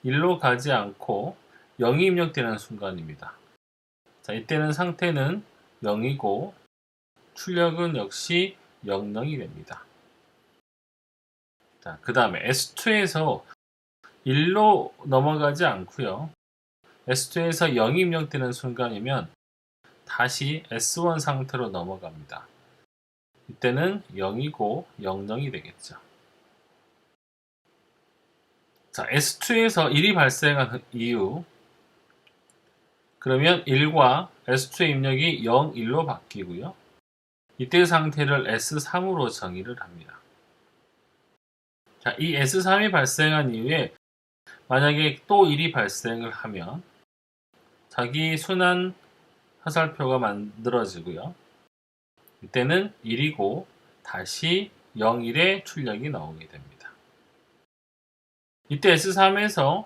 1로 가지 않고 0이 입력되는 순간입니다. 자, 이때는 상태는 0이고 출력은 역시 00이 됩니다. 자, 그 다음에 S2에서 1로 넘어가지 않고요. S2에서 0이 입력되는 순간이면 다시 S1 상태로 넘어갑니다. 이때는 0이고 00이 되겠죠. 자, S2에서 1이 발생한 이유, 그러면 1과 S2의 입력이 0, 1로 바뀌고요. 이때 상태를 S3으로 정의를 합니다. 자, 이 S3이 발생한 이후에 만약에 또 1이 발생을 하면 자기 순환 화살표가 만들어지고요. 이때는 1이고 다시 0, 1의 출력이 나오게 됩니다. 이때 S3에서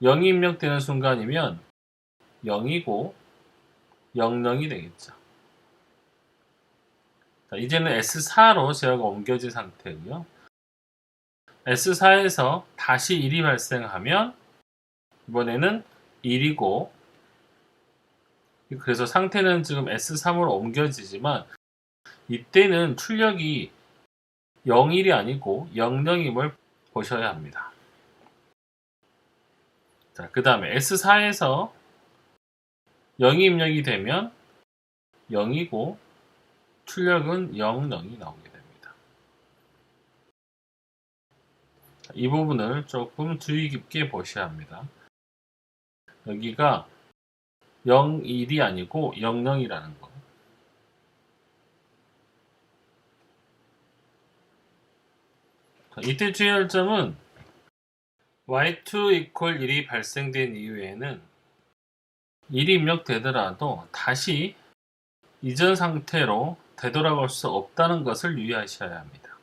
0이 입력되는 순간이면 0이고 00이 되겠죠. 자, 이제는 S4로 제어가 옮겨진 상태고요. S4에서 다시 1이 발생하면 이번에는 1이고 그래서 상태는 지금 S3으로 옮겨지지만 이때는 출력이 01이 아니고 00임을 보셔야 합니다. 자, 그 다음에 S4에서 0이 입력이 되면 0이고 출력은 00이 나오게 됩니다. 자, 이 부분을 조금 주의 깊게 보셔야 합니다. 여기가 01이 아니고 00이라는 거. 자, 이때 주의할 점은 y2 equal 1이 발생된 이후에는 1이 입력되더라도 다시 이전 상태로 되돌아갈 수 없다는 것을 유의하셔야 합니다.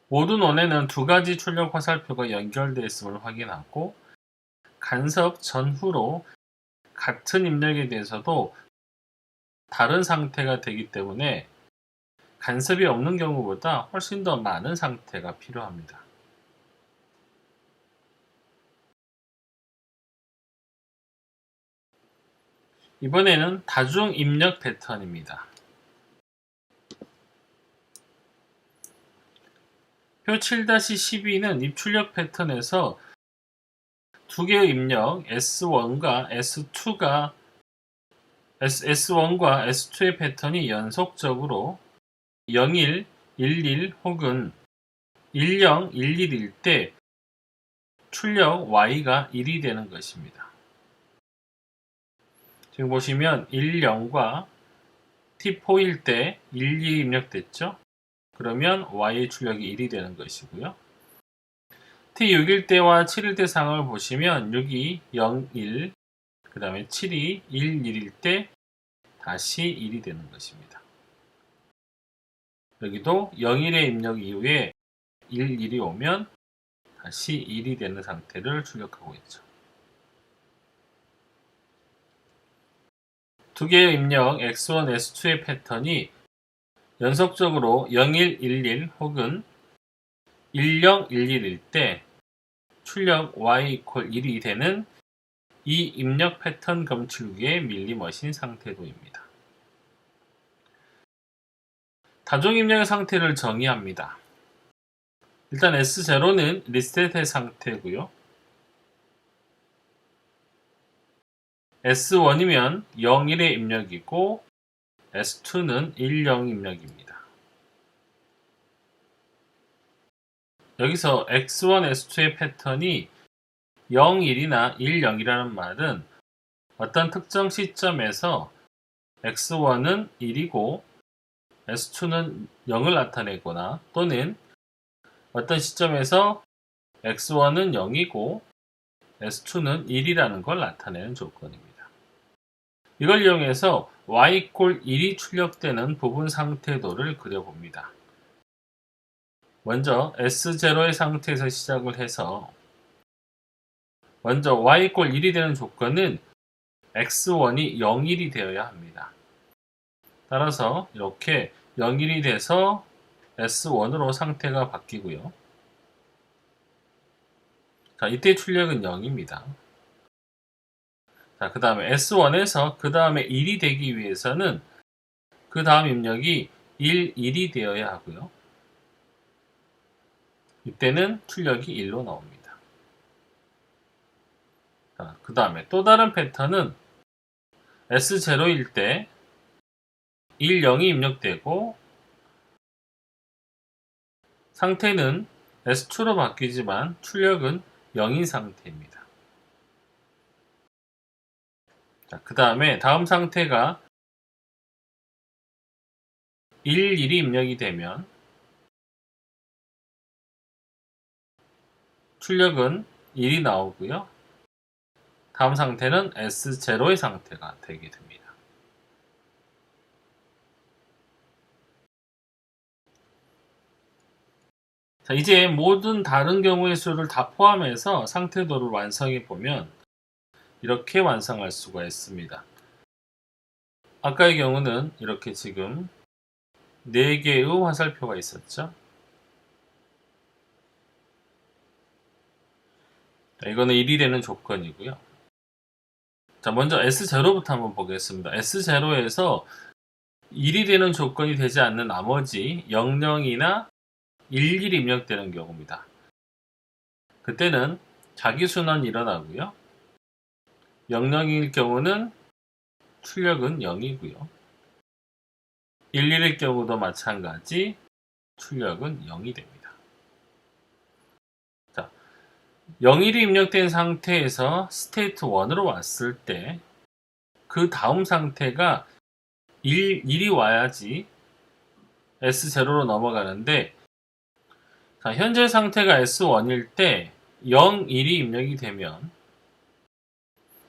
모든 원에는 두 가지 출력 화살표가 연결되어 있음을 확인하고 간섭 전후로 같은 입력에 대해서도 다른 상태가 되기 때문에 간섭이 없는 경우보다 훨씬 더 많은 상태가 필요합니다. 이번에는 다중 입력 패턴입니다. 표 7-12는 입출력 패턴에서 두 개의 입력 S1과 S2의 패턴이 연속적으로 01, 11 혹은 10, 11일 때 출력 Y가 1이 되는 것입니다. 지금 보시면 10과 T4일 때 12 입력됐죠? 그러면 Y의 출력이 1이 되는 것이고요. T6일 때와 7일 때 상황을 보시면 6이 0, 1, 그 다음에 7이 1, 1일 때 다시 1이 되는 것입니다. 여기도 0일의 입력 이후에 1, 1이 오면 다시 1이 되는 상태를 출력하고 있죠. 두 개의 입력 X1, S2의 패턴이 연속적으로 01, 11 혹은 1011일 때 출력 y = 1이 되는 이 입력 패턴 검출기의 밀리머신 상태도입니다. 다중 입력의 상태를 정의합니다. 일단 S0는 리셋의 상태고요. S1이면 01의 입력이고 S2는 10 입력입니다. 여기서 X1, S2의 패턴이 01이나 10이라는 말은 어떤 특정 시점에서 X1은 1이고 S2는 0을 나타내거나 또는 어떤 시점에서 X1은 0이고 S2는 1이라는 걸 나타내는 조건입니다. 이걸 이용해서 y = 1이 출력되는 부분 상태도를 그려봅니다. 먼저 S0의 상태에서 시작을 해서 먼저 y = 1이 되는 조건은 X1이 01이 되어야 합니다. 따라서 이렇게 01이 돼서 S1으로 상태가 바뀌고요. 자, 이때 출력은 0입니다. 자, 그 다음에 S1에서 그 다음에 1이 되기 위해서는 그 다음 입력이 1이 되어야 하고요. 이때는 출력이 1로 나옵니다. 자, 그 다음에 또 다른 패턴은 S0일 때 1, 0이 입력되고 상태는 S2로 바뀌지만 출력은 0인 상태입니다. 자, 그 다음에 다음 상태가 1, 1이 입력이 되면 출력은 1이 나오고요. 다음 상태는 S0의 상태가 되게 됩니다. 자, 이제 모든 다른 경우의 수를 다 포함해서 상태도를 완성해 보면 이렇게 완성할 수가 있습니다. 아까의 경우는 이렇게 지금 4개의 화살표가 있었죠. 자, 이거는 1이 되는 조건이고요. 자, 먼저 S0부터 한번 보겠습니다. S0에서 1이 되는 조건이 되지 않는 나머지 00이나 11이 입력되는 경우입니다. 그때는 자기순환이 일어나고요. 00일 경우는 출력은 0이고요. 11일 경우도 마찬가지 출력은 0이 됩니다. 자, 01이 입력된 상태에서 스테이트 1으로 왔을 때 그 다음 상태가 1이 와야지 S0로 넘어가는데 자, 현재 상태가 S1일 때 0, 1이 입력이 되면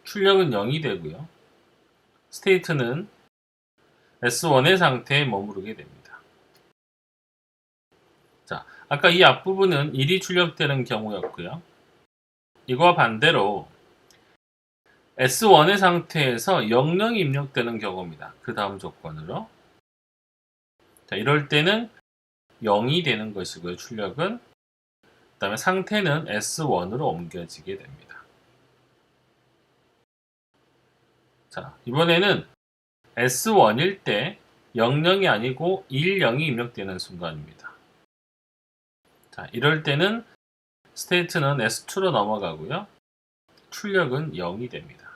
출력은 0이 되고요. 스테이트는 S1의 상태에 머무르게 됩니다. 자, 아까 이 앞부분은 1이 출력되는 경우였고요. 이거와 반대로 S1의 상태에서 00이 입력되는 경우입니다. 그 다음 조건으로. 자, 이럴 때는 0이 되는 것이고요. 출력은. 그 다음에 상태는 S1으로 옮겨지게 됩니다. 자, 이번에는 S1일 때 00이 아니고 10이 입력되는 순간입니다. 자, 이럴 때는 스테이트는 S2로 넘어가고요. 출력은 0이 됩니다.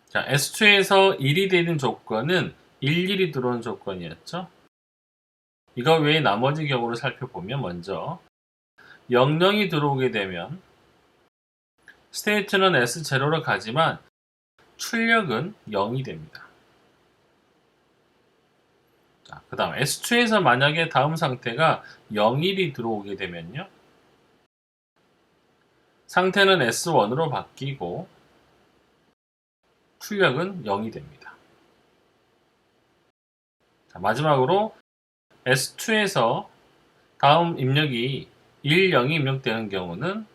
자, S2에서 1이 되는 조건은 11이 들어온 조건이었죠. 이거 외에 나머지 경우를 살펴보면 먼저 00이 들어오게 되면 스테이트는 S0로 가지만 출력은 0이 됩니다. 자, 그 다음 S2에서 만약에 다음 상태가 01이 들어오게 되면요. 상태는 S1으로 바뀌고 출력은 0이 됩니다. 자, 마지막으로 S2에서 다음 입력이 1, 0이 입력되는 경우는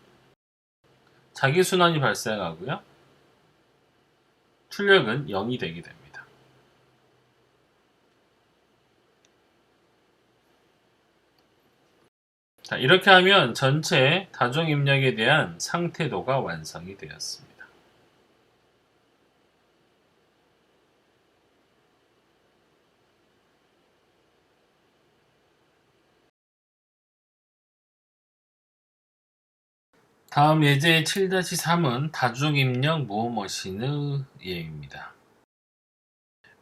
자기순환이 발생하고요. 출력은 0이 되게 됩니다. 자, 이렇게 하면 전체 다중 입력에 대한 상태도가 완성이 되었습니다. 다음 예제 7-3은 다중 입력 무음어신의 예입니다.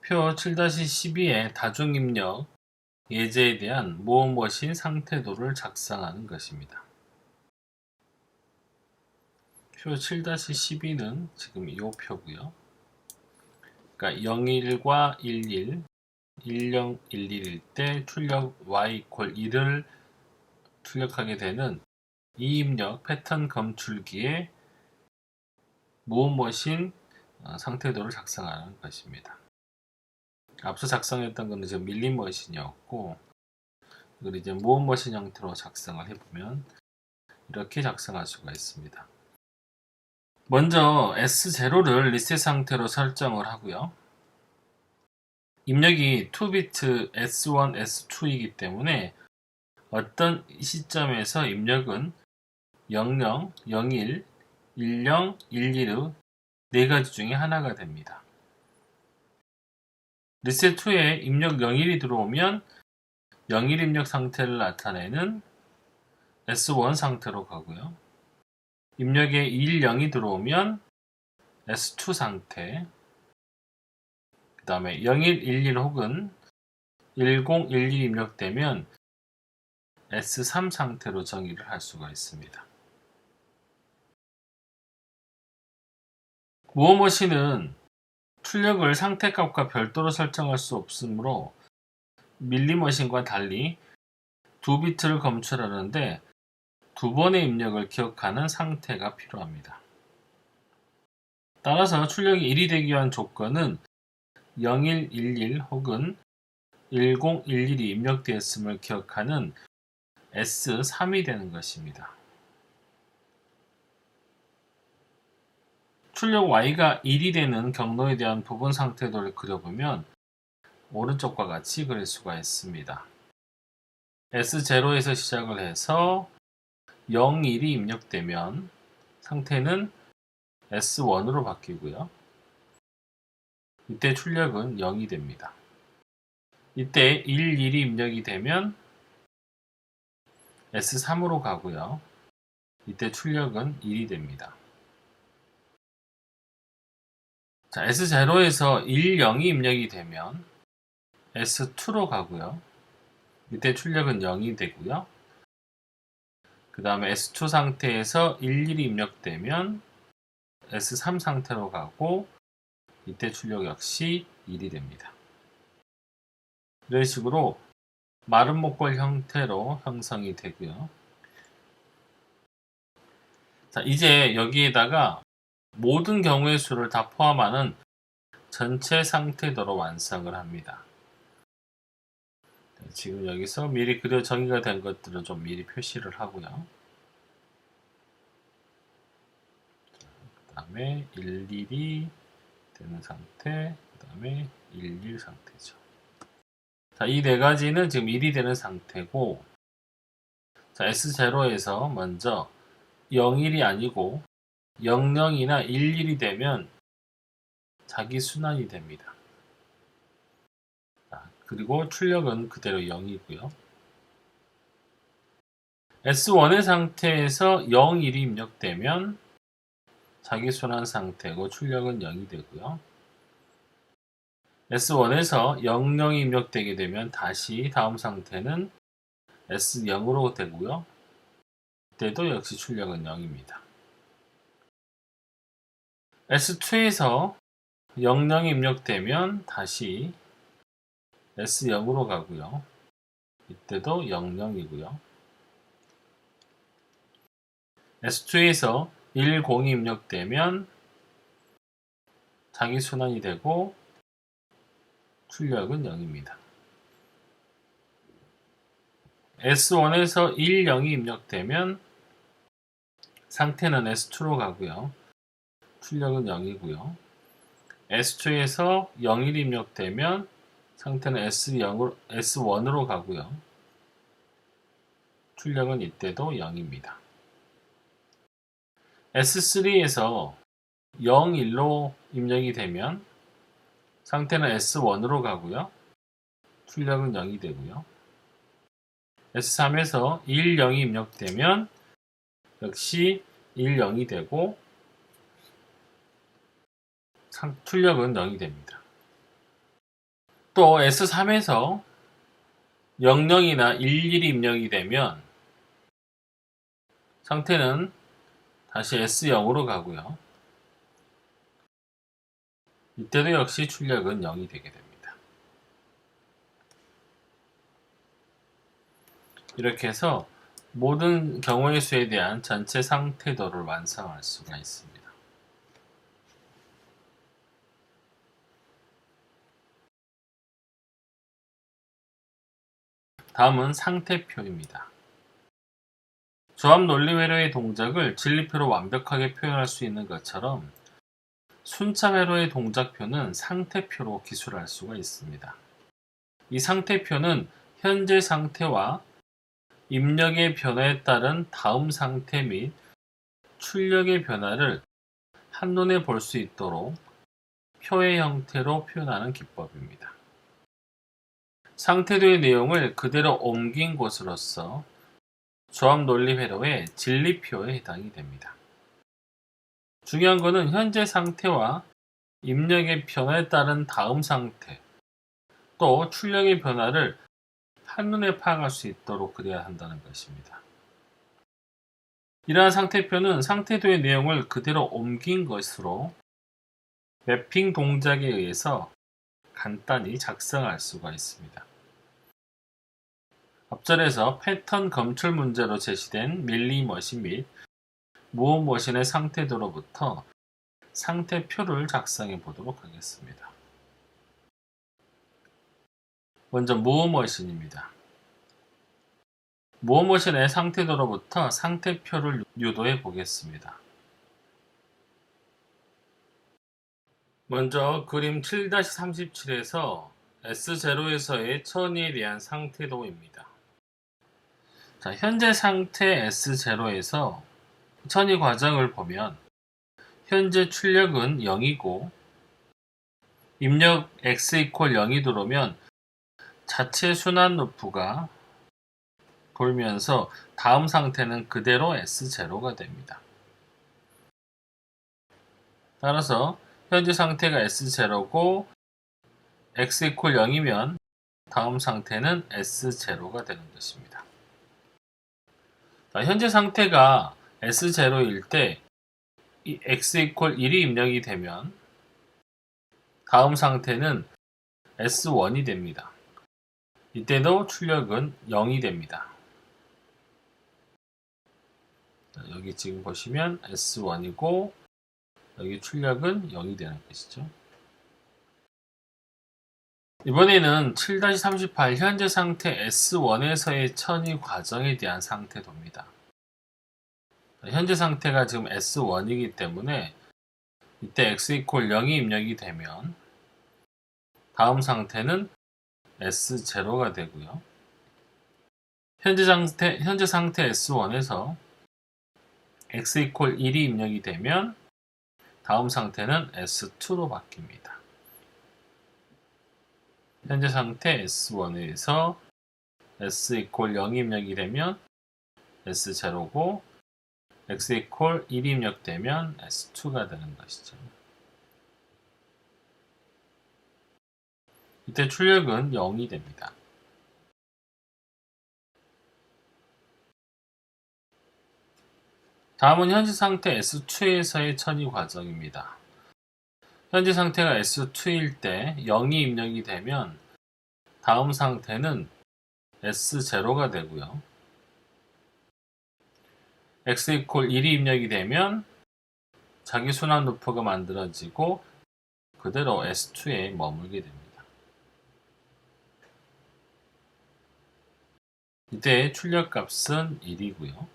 표 7-12의 다중 입력 예제에 대한 무음어신 상태도를 작성하는 것입니다. 표 7-12는 지금 이 표고요. 그러니까 01과 11, 10, 11일 때 출력 y = 1을 출력하게 되는 이 입력 패턴 검출기의 무음어신 상태도를 작성하는 것입니다. 앞서 작성했던 것은 지금 밀림머신이었고, 이걸 이제 무음머신 형태로 작성을 해보면 이렇게 작성할 수가 있습니다. 먼저 S0를 리셋 상태로 설정을 하고요. 입력이 2비트 S1, S2이기 때문에 어떤 시점에서 입력은 00, 01, 10, 11의 네 가지 중에 하나가 됩니다. 리셋 2에 입력 01이 들어오면 01 입력 상태를 나타내는 S1 상태로 가고요. 입력에 10이 들어오면 S2 상태, 그 다음에 0111 혹은 1011 입력되면 S3 상태로 정의를 할 수가 있습니다. 무음어신은 출력을 상태값과 별도로 설정할 수 없으므로 밀림머신과 달리 2비트를 검출하는데 2번의 입력을 기억하는 상태가 필요합니다. 따라서 출력이 1이 되기 위한 조건은 0111 혹은 1011이 입력되었음을 기억하는 S3이 되는 것입니다. 출력 Y가 1이 되는 경로에 대한 부분 상태도를 그려보면 오른쪽과 같이 그릴 수가 있습니다. S0에서 시작을 해서 01이 입력되면 상태는 S1으로 바뀌고요. 이때 출력은 0이 됩니다. 이때 11이 입력이 되면 S3으로 가고요. 이때 출력은 1이 됩니다. 자, S0에서 10이 입력이 되면 S2로 가고요. 이때 출력은 0이 되고요. 그 다음에 S2 상태에서 11이 입력되면 S3 상태로 가고 이때 출력 역시 1이 됩니다. 이런 식으로 마른 목골 형태로 형성이 되고요. 자, 이제 여기에다가 모든 경우의 수를 다 포함하는 전체 상태도로 완성을 합니다. 지금 여기서 미리 그려 정의가 된 것들을 좀 미리 표시를 하고요. 그 다음에 11이 되는 상태, 그 다음에 11 상태죠. 자, 이 네 가지는 지금 1이 되는 상태고, 자, S0에서 먼저 01이 아니고 00이나 11이 되면 자기 순환이 됩니다. 자, 그리고 출력은 그대로 0이고요. S1의 상태에서 01이 입력되면 자기 순환 상태고 출력은 0이 되고요. S1에서 00이 입력되게 되면 다시 다음 상태는 S0으로 되고요. 이때도 역시 출력은 0입니다. S2에서 00이 입력되면 다시 S0으로 가고요. 이때도 00이고요. S2에서 10이 입력되면 자기 순환이 되고 출력은 0입니다. S1에서 10이 입력되면 상태는 S2로 가고요. 출력은 0이고요. S2에서 01이 입력되면 상태는 S1으로 가고요. 출력은 이때도 0입니다. S3에서 0, 1로 입력이 되면 상태는 S1으로 가고요. 출력은 0이 되고요. S3에서 1, 0이 입력되면 역시 1, 0이 되고 출력은 0이 됩니다. 또 S3에서 00이나 11이 입력이 되면 상태는 다시 S0으로 가고요. 이때도 역시 출력은 0이 되게 됩니다. 이렇게 해서 모든 경우의 수에 대한 전체 상태도를 완성할 수가 있습니다. 다음은 상태표입니다. 조합 논리회로의 동작을 진리표로 완벽하게 표현할 수 있는 것처럼 순차회로의 동작표는 상태표로 기술할 수가 있습니다. 이 상태표는 현재 상태와 입력의 변화에 따른 다음 상태 및 출력의 변화를 한눈에 볼 수 있도록 표의 형태로 표현하는 기법입니다. 상태도의 내용을 그대로 옮긴 것으로서 조합 논리 회로의 진리표에 해당이 됩니다. 중요한 것은 현재 상태와 입력의 변화에 따른 다음 상태, 또 출력의 변화를 한눈에 파악할 수 있도록 그려야 한다는 것입니다. 이러한 상태표는 상태도의 내용을 그대로 옮긴 것으로 매핑 동작에 의해서 간단히 작성할 수가 있습니다. 앞절에서 패턴 검출 문제로 제시된 밀리머신 및 무브머신의 상태도로부터 상태표를 작성해 보도록 하겠습니다. 먼저 무브머신입니다. 무브머신의 상태도로부터 상태표를 유도해 보겠습니다. 먼저 그림 7-37에서 S0에서의 천위에 대한 상태도입니다. 자, 현재 상태 S0에서 천위 과정을 보면 현재 출력은 0이고 입력 x = 0이 들어오면 자체 순환 루프가 돌면서 다음 상태는 그대로 S0가 됩니다. 따라서 현재 상태가 S0고 x = 0이면 다음 상태는 S0가 되는 것입니다. 자, 현재 상태가 S0일 때 이 x = 1이 입력이 되면 다음 상태는 S1이 됩니다. 이때도 출력은 0이 됩니다. 자, 여기 지금 보시면 S1이고 여기 출력은 0이 되는 것이죠. 이번에는 7-38 현재 상태 S1에서의 천위 과정에 대한 상태도입니다. 현재 상태가 지금 S1이기 때문에 이때 x = 0이 입력이 되면 다음 상태는 S0가 되고요. 현재 상태 S1에서 x = 1이 입력이 되면 다음 상태는 S2로 바뀝니다. 현재 상태 S1에서 s = 0이 입력이 되면 S0고 x = 1이 입력되면 S2가 되는 것이죠. 이때 출력은 0이 됩니다. 다음은 현재 상태 S2에서의 천위 과정입니다. 현재 상태가 S2일 때 0이 입력이 되면 다음 상태는 S0가 되고요. x = 1이 입력이 되면 자기 순환 루프가 만들어지고 그대로 S2에 머물게 됩니다. 이때 출력 값은 1이고요.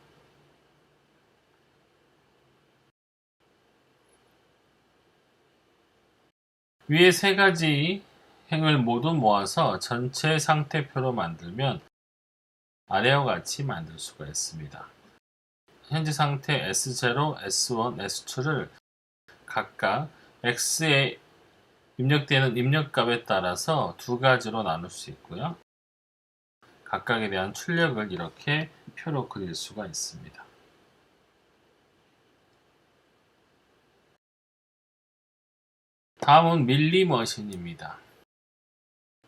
위에 세 가지 행을 모두 모아서 전체 상태표로 만들면 아래와 같이 만들 수가 있습니다. 현재 상태 S0, S1, S2를 각각 X에 입력되는 입력값에 따라서 두 가지로 나눌 수 있고요. 각각에 대한 출력을 이렇게 표로 그릴 수가 있습니다. 다음은 밀리머신입니다.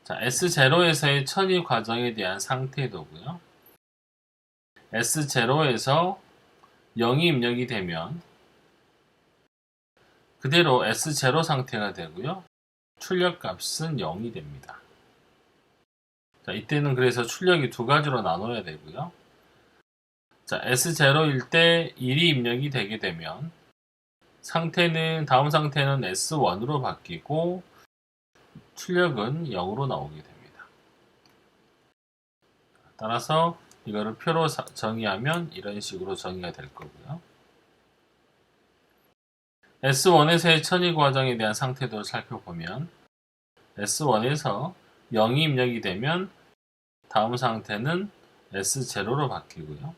자, S0에서의 처리 과정에 대한 상태도고요. S0에서 0이 입력이 되면 그대로 S0 상태가 되고요. 출력 값은 0이 됩니다. 자, 이때는 그래서 출력이 두 가지로 나눠야 되고요. 자, S0일 때 1이 입력이 되게 되면 다음 상태는 S1으로 바뀌고 출력은 0으로 나오게 됩니다. 따라서 이거를 표로 정의하면 이런 식으로 정의가 될 거고요. S1에서의 처리 과정에 대한 상태도를 살펴보면 S1에서 0이 입력이 되면 다음 상태는 S0로 바뀌고요.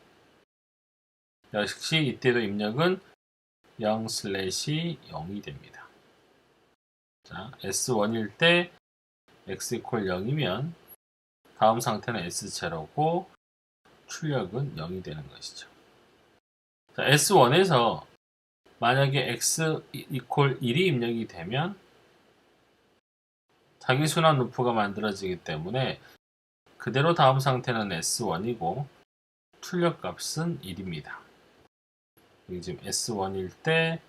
역시 이때도 입력은 0/0이 됩니다. 자, S1일 때 x = 0이면 다음 상태는 S0고 출력은 0이 되는 것이죠. 자, S1에서 만약에 x = 1이 입력이 되면 자기순환 루프가 만들어지기 때문에 그대로 다음 상태는 S1이고 출력 값은 1입니다. 여기 지금 S1일 때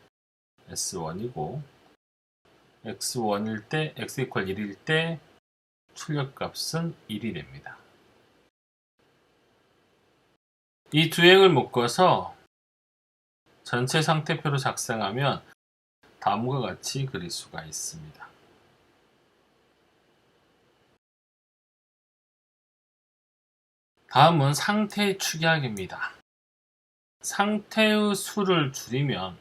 S1이고 X1일 때 x = 1일 때 출력 값은 1이 됩니다. 이 두 행을 묶어서 전체 상태표로 작성하면 다음과 같이 그릴 수가 있습니다. 다음은 상태 축약입니다. 상태의 수를 줄이면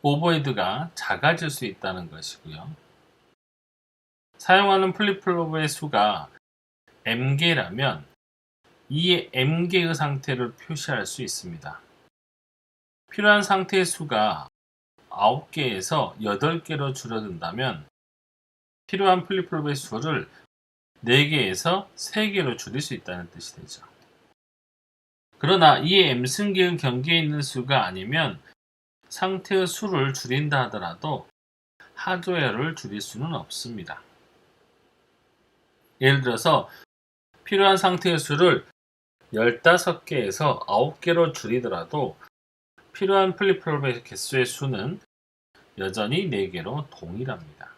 오버헤드가 작아질 수 있다는 것이고요. 사용하는 플립플롭의 수가 m개라면 이 m개의 상태를 표시할 수 있습니다. 필요한 상태의 수가 9개에서 8개로 줄어든다면 필요한 플립플롭의 수를 4개에서 3개로 줄일 수 있다는 뜻이 되죠. 그러나 이 m승계의 경계에 있는 수가 아니면 상태의 수를 줄인다 하더라도 하드웨어를 줄일 수는 없습니다. 예를 들어서 필요한 상태의 수를 15개에서 9개로 줄이더라도 필요한 플립플롭의 개수의 수는 여전히 4개로 동일합니다.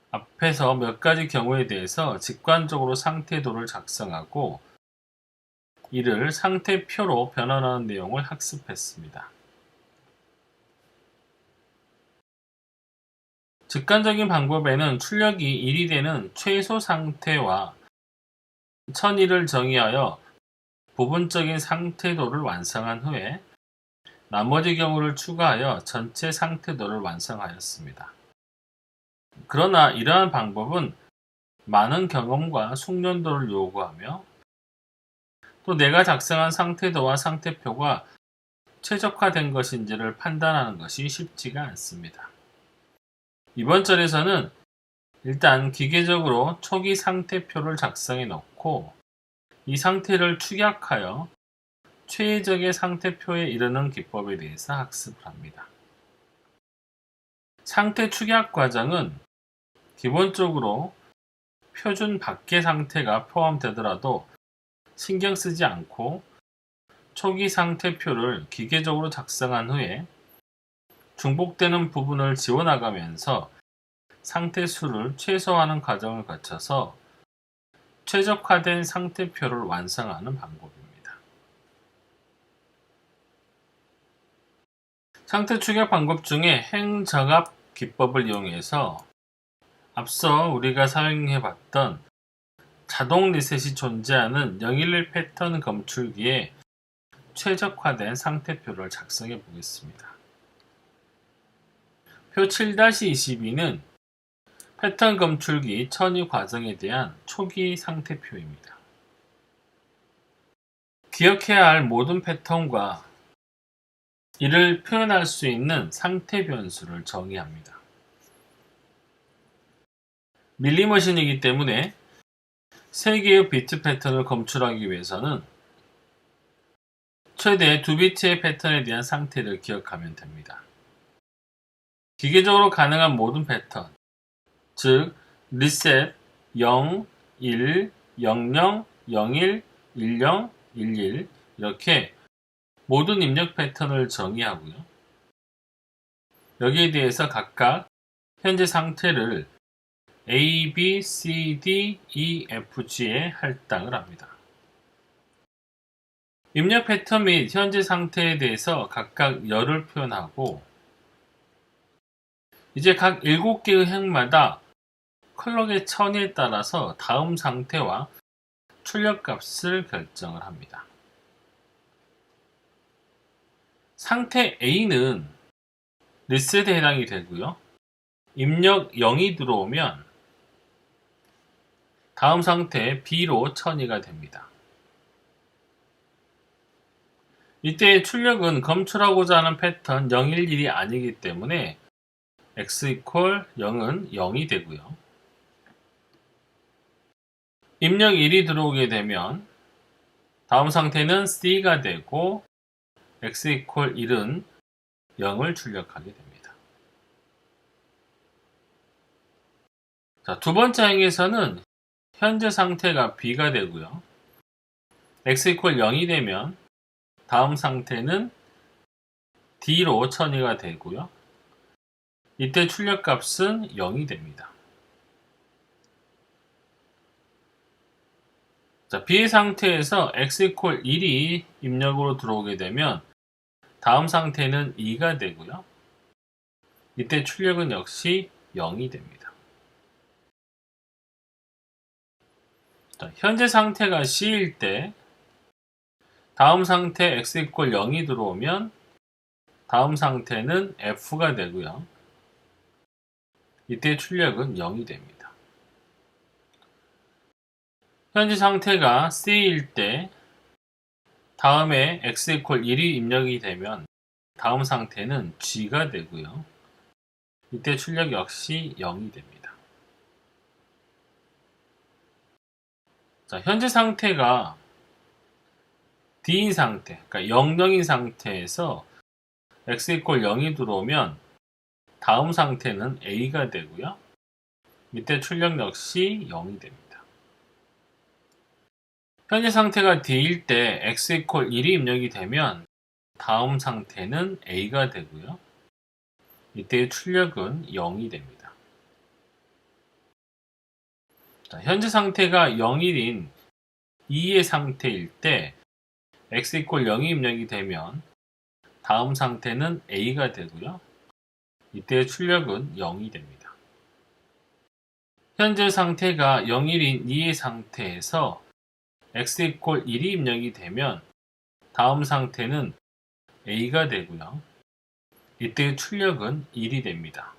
앞에서 몇 가지 경우에 대해서 직관적으로 상태도를 작성하고 이를 상태표로 변환하는 내용을 학습했습니다. 직관적인 방법에는 출력이 1이 되는 최소 상태와 천일을 정의하여 부분적인 상태도를 완성한 후에 나머지 경우를 추가하여 전체 상태도를 완성하였습니다. 그러나 이러한 방법은 많은 경험과 숙련도를 요구하며 또 내가 작성한 상태도와 상태표가 최적화된 것인지를 판단하는 것이 쉽지가 않습니다. 이번 절에서는 일단 기계적으로 초기 상태표를 작성해 놓고 이 상태를 축약하여 최적의 상태표에 이르는 기법에 대해서 학습을 합니다. 상태 축약 과정은 기본적으로 표준 밖의 상태가 포함되더라도 신경 쓰지 않고 초기 상태표를 기계적으로 작성한 후에 중복되는 부분을 지워나가면서 상태 수를 최소화하는 과정을 거쳐서 최적화된 상태표를 완성하는 방법입니다. 상태 축약 방법 중에 행정합 기법을 이용해서 앞서 우리가 사용해 봤던 자동 리셋이 존재하는 011 패턴 검출기에 최적화된 상태표를 작성해 보겠습니다. 표 7-22는 패턴 검출기 처리 과정에 대한 초기 상태표입니다. 기억해야 할 모든 패턴과 이를 표현할 수 있는 상태 변수를 정의합니다. 밀리머신이기 때문에 3개의 비트 패턴을 검출하기 위해서는 최대 2비트의 패턴에 대한 상태를 기억하면 됩니다. 기계적으로 가능한 모든 패턴, 즉 리셋 0, 1, 00, 01, 10, 11 이렇게 모든 입력 패턴을 정의하고요. 여기에 대해서 각각 현재 상태를 A, B, C, D, E, F, G에 할당을 합니다. 입력 패턴 및 현재 상태에 대해서 각각 열을 표현하고 이제 각 7개의 행마다 클럭의 천위에 따라서 다음 상태와 출력 값을 결정을 합니다. 상태 A는 리셋에 해당이 되고요. 입력 0이 들어오면 다음 상태 B로 천위가 됩니다. 이때 출력은 검출하고자 하는 패턴 011이 아니기 때문에 x equal 0은 0이 되고요. 입력 1이 들어오게 되면 다음 상태는 C가 되고 x equal 1은 0을 출력하게 됩니다. 자, 두 번째 행에서는 현재 상태가 B가 되고요. x equal 0이 되면 다음 상태는 D로 천위가 되고요. 이때 출력 값은 0이 됩니다. 자, B의 상태에서 x equal 1이 입력으로 들어오게 되면 다음 상태는 2가 되고요. 이때 출력은 역시 0이 됩니다. 자, 현재 상태가 C일 때 다음 상태 x equal 0이 들어오면 다음 상태는 F가 되고요. 이때 출력은 0이 됩니다. 현재 상태가 C일 때 다음에 x equal 1이 입력이 되면 다음 상태는 G가 되고요. 이때 출력 역시 0이 됩니다. 자, 현재 상태가 D인 상태, 그러니까 00인 상태에서 x equal 0이 들어오면 다음 상태는 A가 되고요. 이때 출력 역시 0이 됩니다. 현재 상태가 D일 때 x equal 1이 입력이 되면 다음 상태는 A가 되고요. 이때 출력은 0이 됩니다. 자, 현재 상태가 0일인 2의 상태일 때 x equal 0이 입력이 되면 다음 상태는 A가 되고요. 이때 출력은 0이 됩니다. 현재 상태가 0일인 2의 상태에서 x equal 1이 입력이 되면 다음 상태는 A가 되고요. 이때 출력은 1이 됩니다.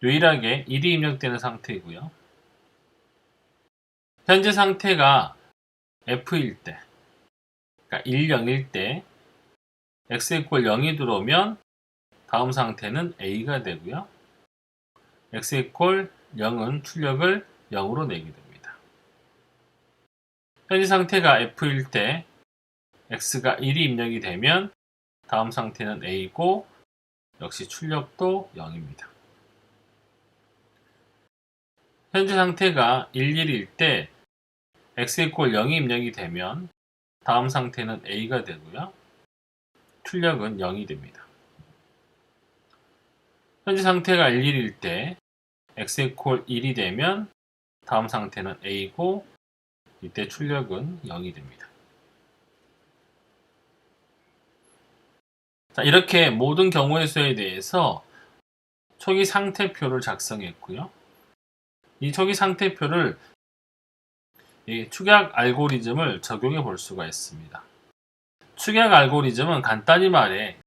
유일하게 1이 입력되는 상태이고요. 현재 상태가 F일 때, 그러니까 1, 0일 때 x equal 0이 들어오면 다음 상태는 A가 되고요. x equal 0은 출력을 0으로 내게 됩니다. 현재 상태가 F일 때 x가 1이 입력이 되면 다음 상태는 A고 역시 출력도 0입니다. 현재 상태가 11일 때 x equal 0이 입력이 되면 다음 상태는 A가 되고요. 출력은 0이 됩니다. 현재 상태가 11일 때 x equal 1이 되면 다음 상태는 A고 이때 출력은 0이 됩니다. 자, 이렇게 모든 경우의 수에 대해서 초기 상태표를 작성했고요. 이 초기 상태표를 이 축약 알고리즘을 적용해 볼 수가 있습니다. 축약 알고리즘은 간단히 말해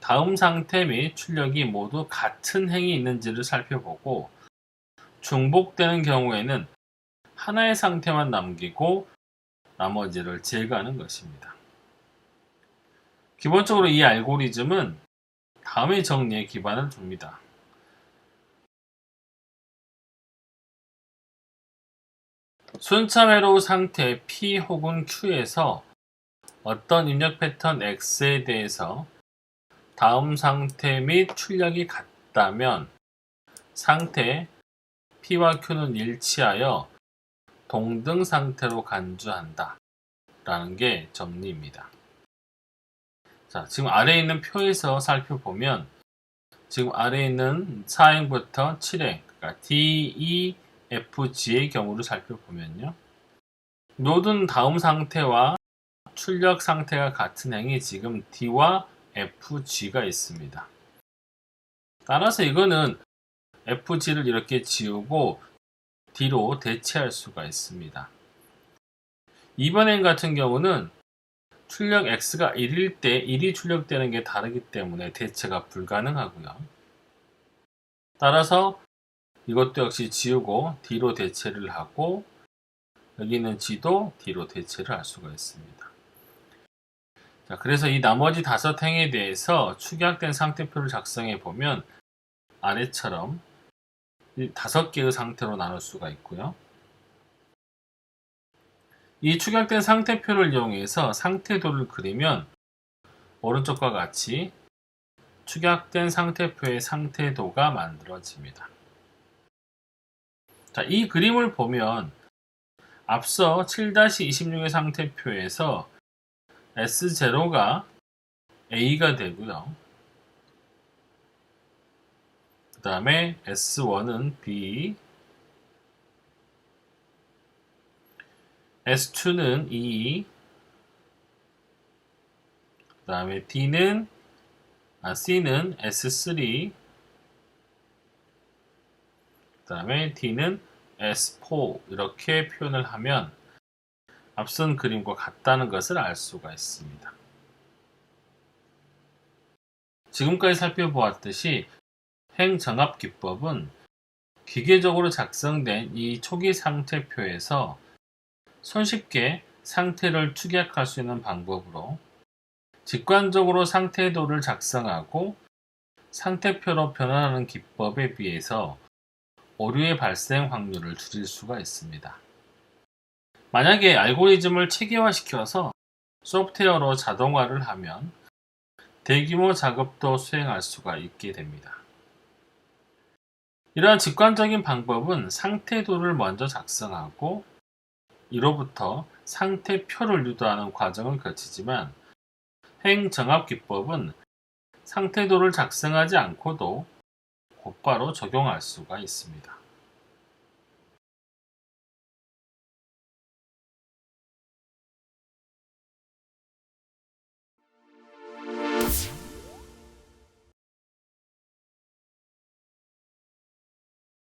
다음 상태 및 출력이 모두 같은 행이 있는지를 살펴보고 중복되는 경우에는 하나의 상태만 남기고 나머지를 제거하는 것입니다. 기본적으로 이 알고리즘은 다음의 정리에 기반을 둡니다. 순차회로 상태 P 혹은 Q에서 어떤 입력 패턴 X에 대해서 다음 상태 및 출력이 같다면 상태 P와 Q는 일치하여 동등 상태로 간주한다 라는 게 정리입니다. 자, 지금 아래에 있는 표에서 살펴보면 지금 아래에 있는 4행부터 7행, 그러니까 D, E, F, G의 경우를 살펴보면요. 모든 다음 상태와 출력 상태가 같은 행이 지금 D와 F, G가 있습니다. 따라서 이거는 F, G를 이렇게 지우고 D로 대체할 수가 있습니다. 이번 행 같은 경우는 출력 X가 1일 때 1이 출력되는 게 다르기 때문에 대체가 불가능하고요. 따라서 이것도 역시 지우고 D로 대체를 하고 여기 있는 G도 D로 대체를 할 수가 있습니다. 자, 그래서 이 나머지 5행에 대해서 축약된 상태표를 작성해 보면 아래처럼 5개의 상태로 나눌 수가 있고요. 이 축약된 상태표를 이용해서 상태도를 그리면 오른쪽과 같이 축약된 상태표의 상태도가 만들어집니다. 자, 이 그림을 보면 앞서 7-26의 상태표에서 S0가 A가 되고요. 그 다음에 S1은 B, S2는 E, 그 다음에 C는 S3, 그 다음에 D는 S4 이렇게 표현을 하면 앞선 그림과 같다는 것을 알 수가 있습니다. 지금까지 살펴보았듯이 행정합 기법은 기계적으로 작성된 이 초기 상태표에서 손쉽게 상태를 축약할 수 있는 방법으로 직관적으로 상태도를 작성하고 상태표로 변환하는 기법에 비해서 오류의 발생 확률을 줄일 수가 있습니다. 만약에 알고리즘을 체계화시켜서 소프트웨어로 자동화를 하면 대규모 작업도 수행할 수가 있게 됩니다. 이러한 직관적인 방법은 상태도를 먼저 작성하고 이로부터 상태표를 유도하는 과정을 거치지만 행정합 기법은 상태도를 작성하지 않고도 곧바로 적용할 수가 있습니다.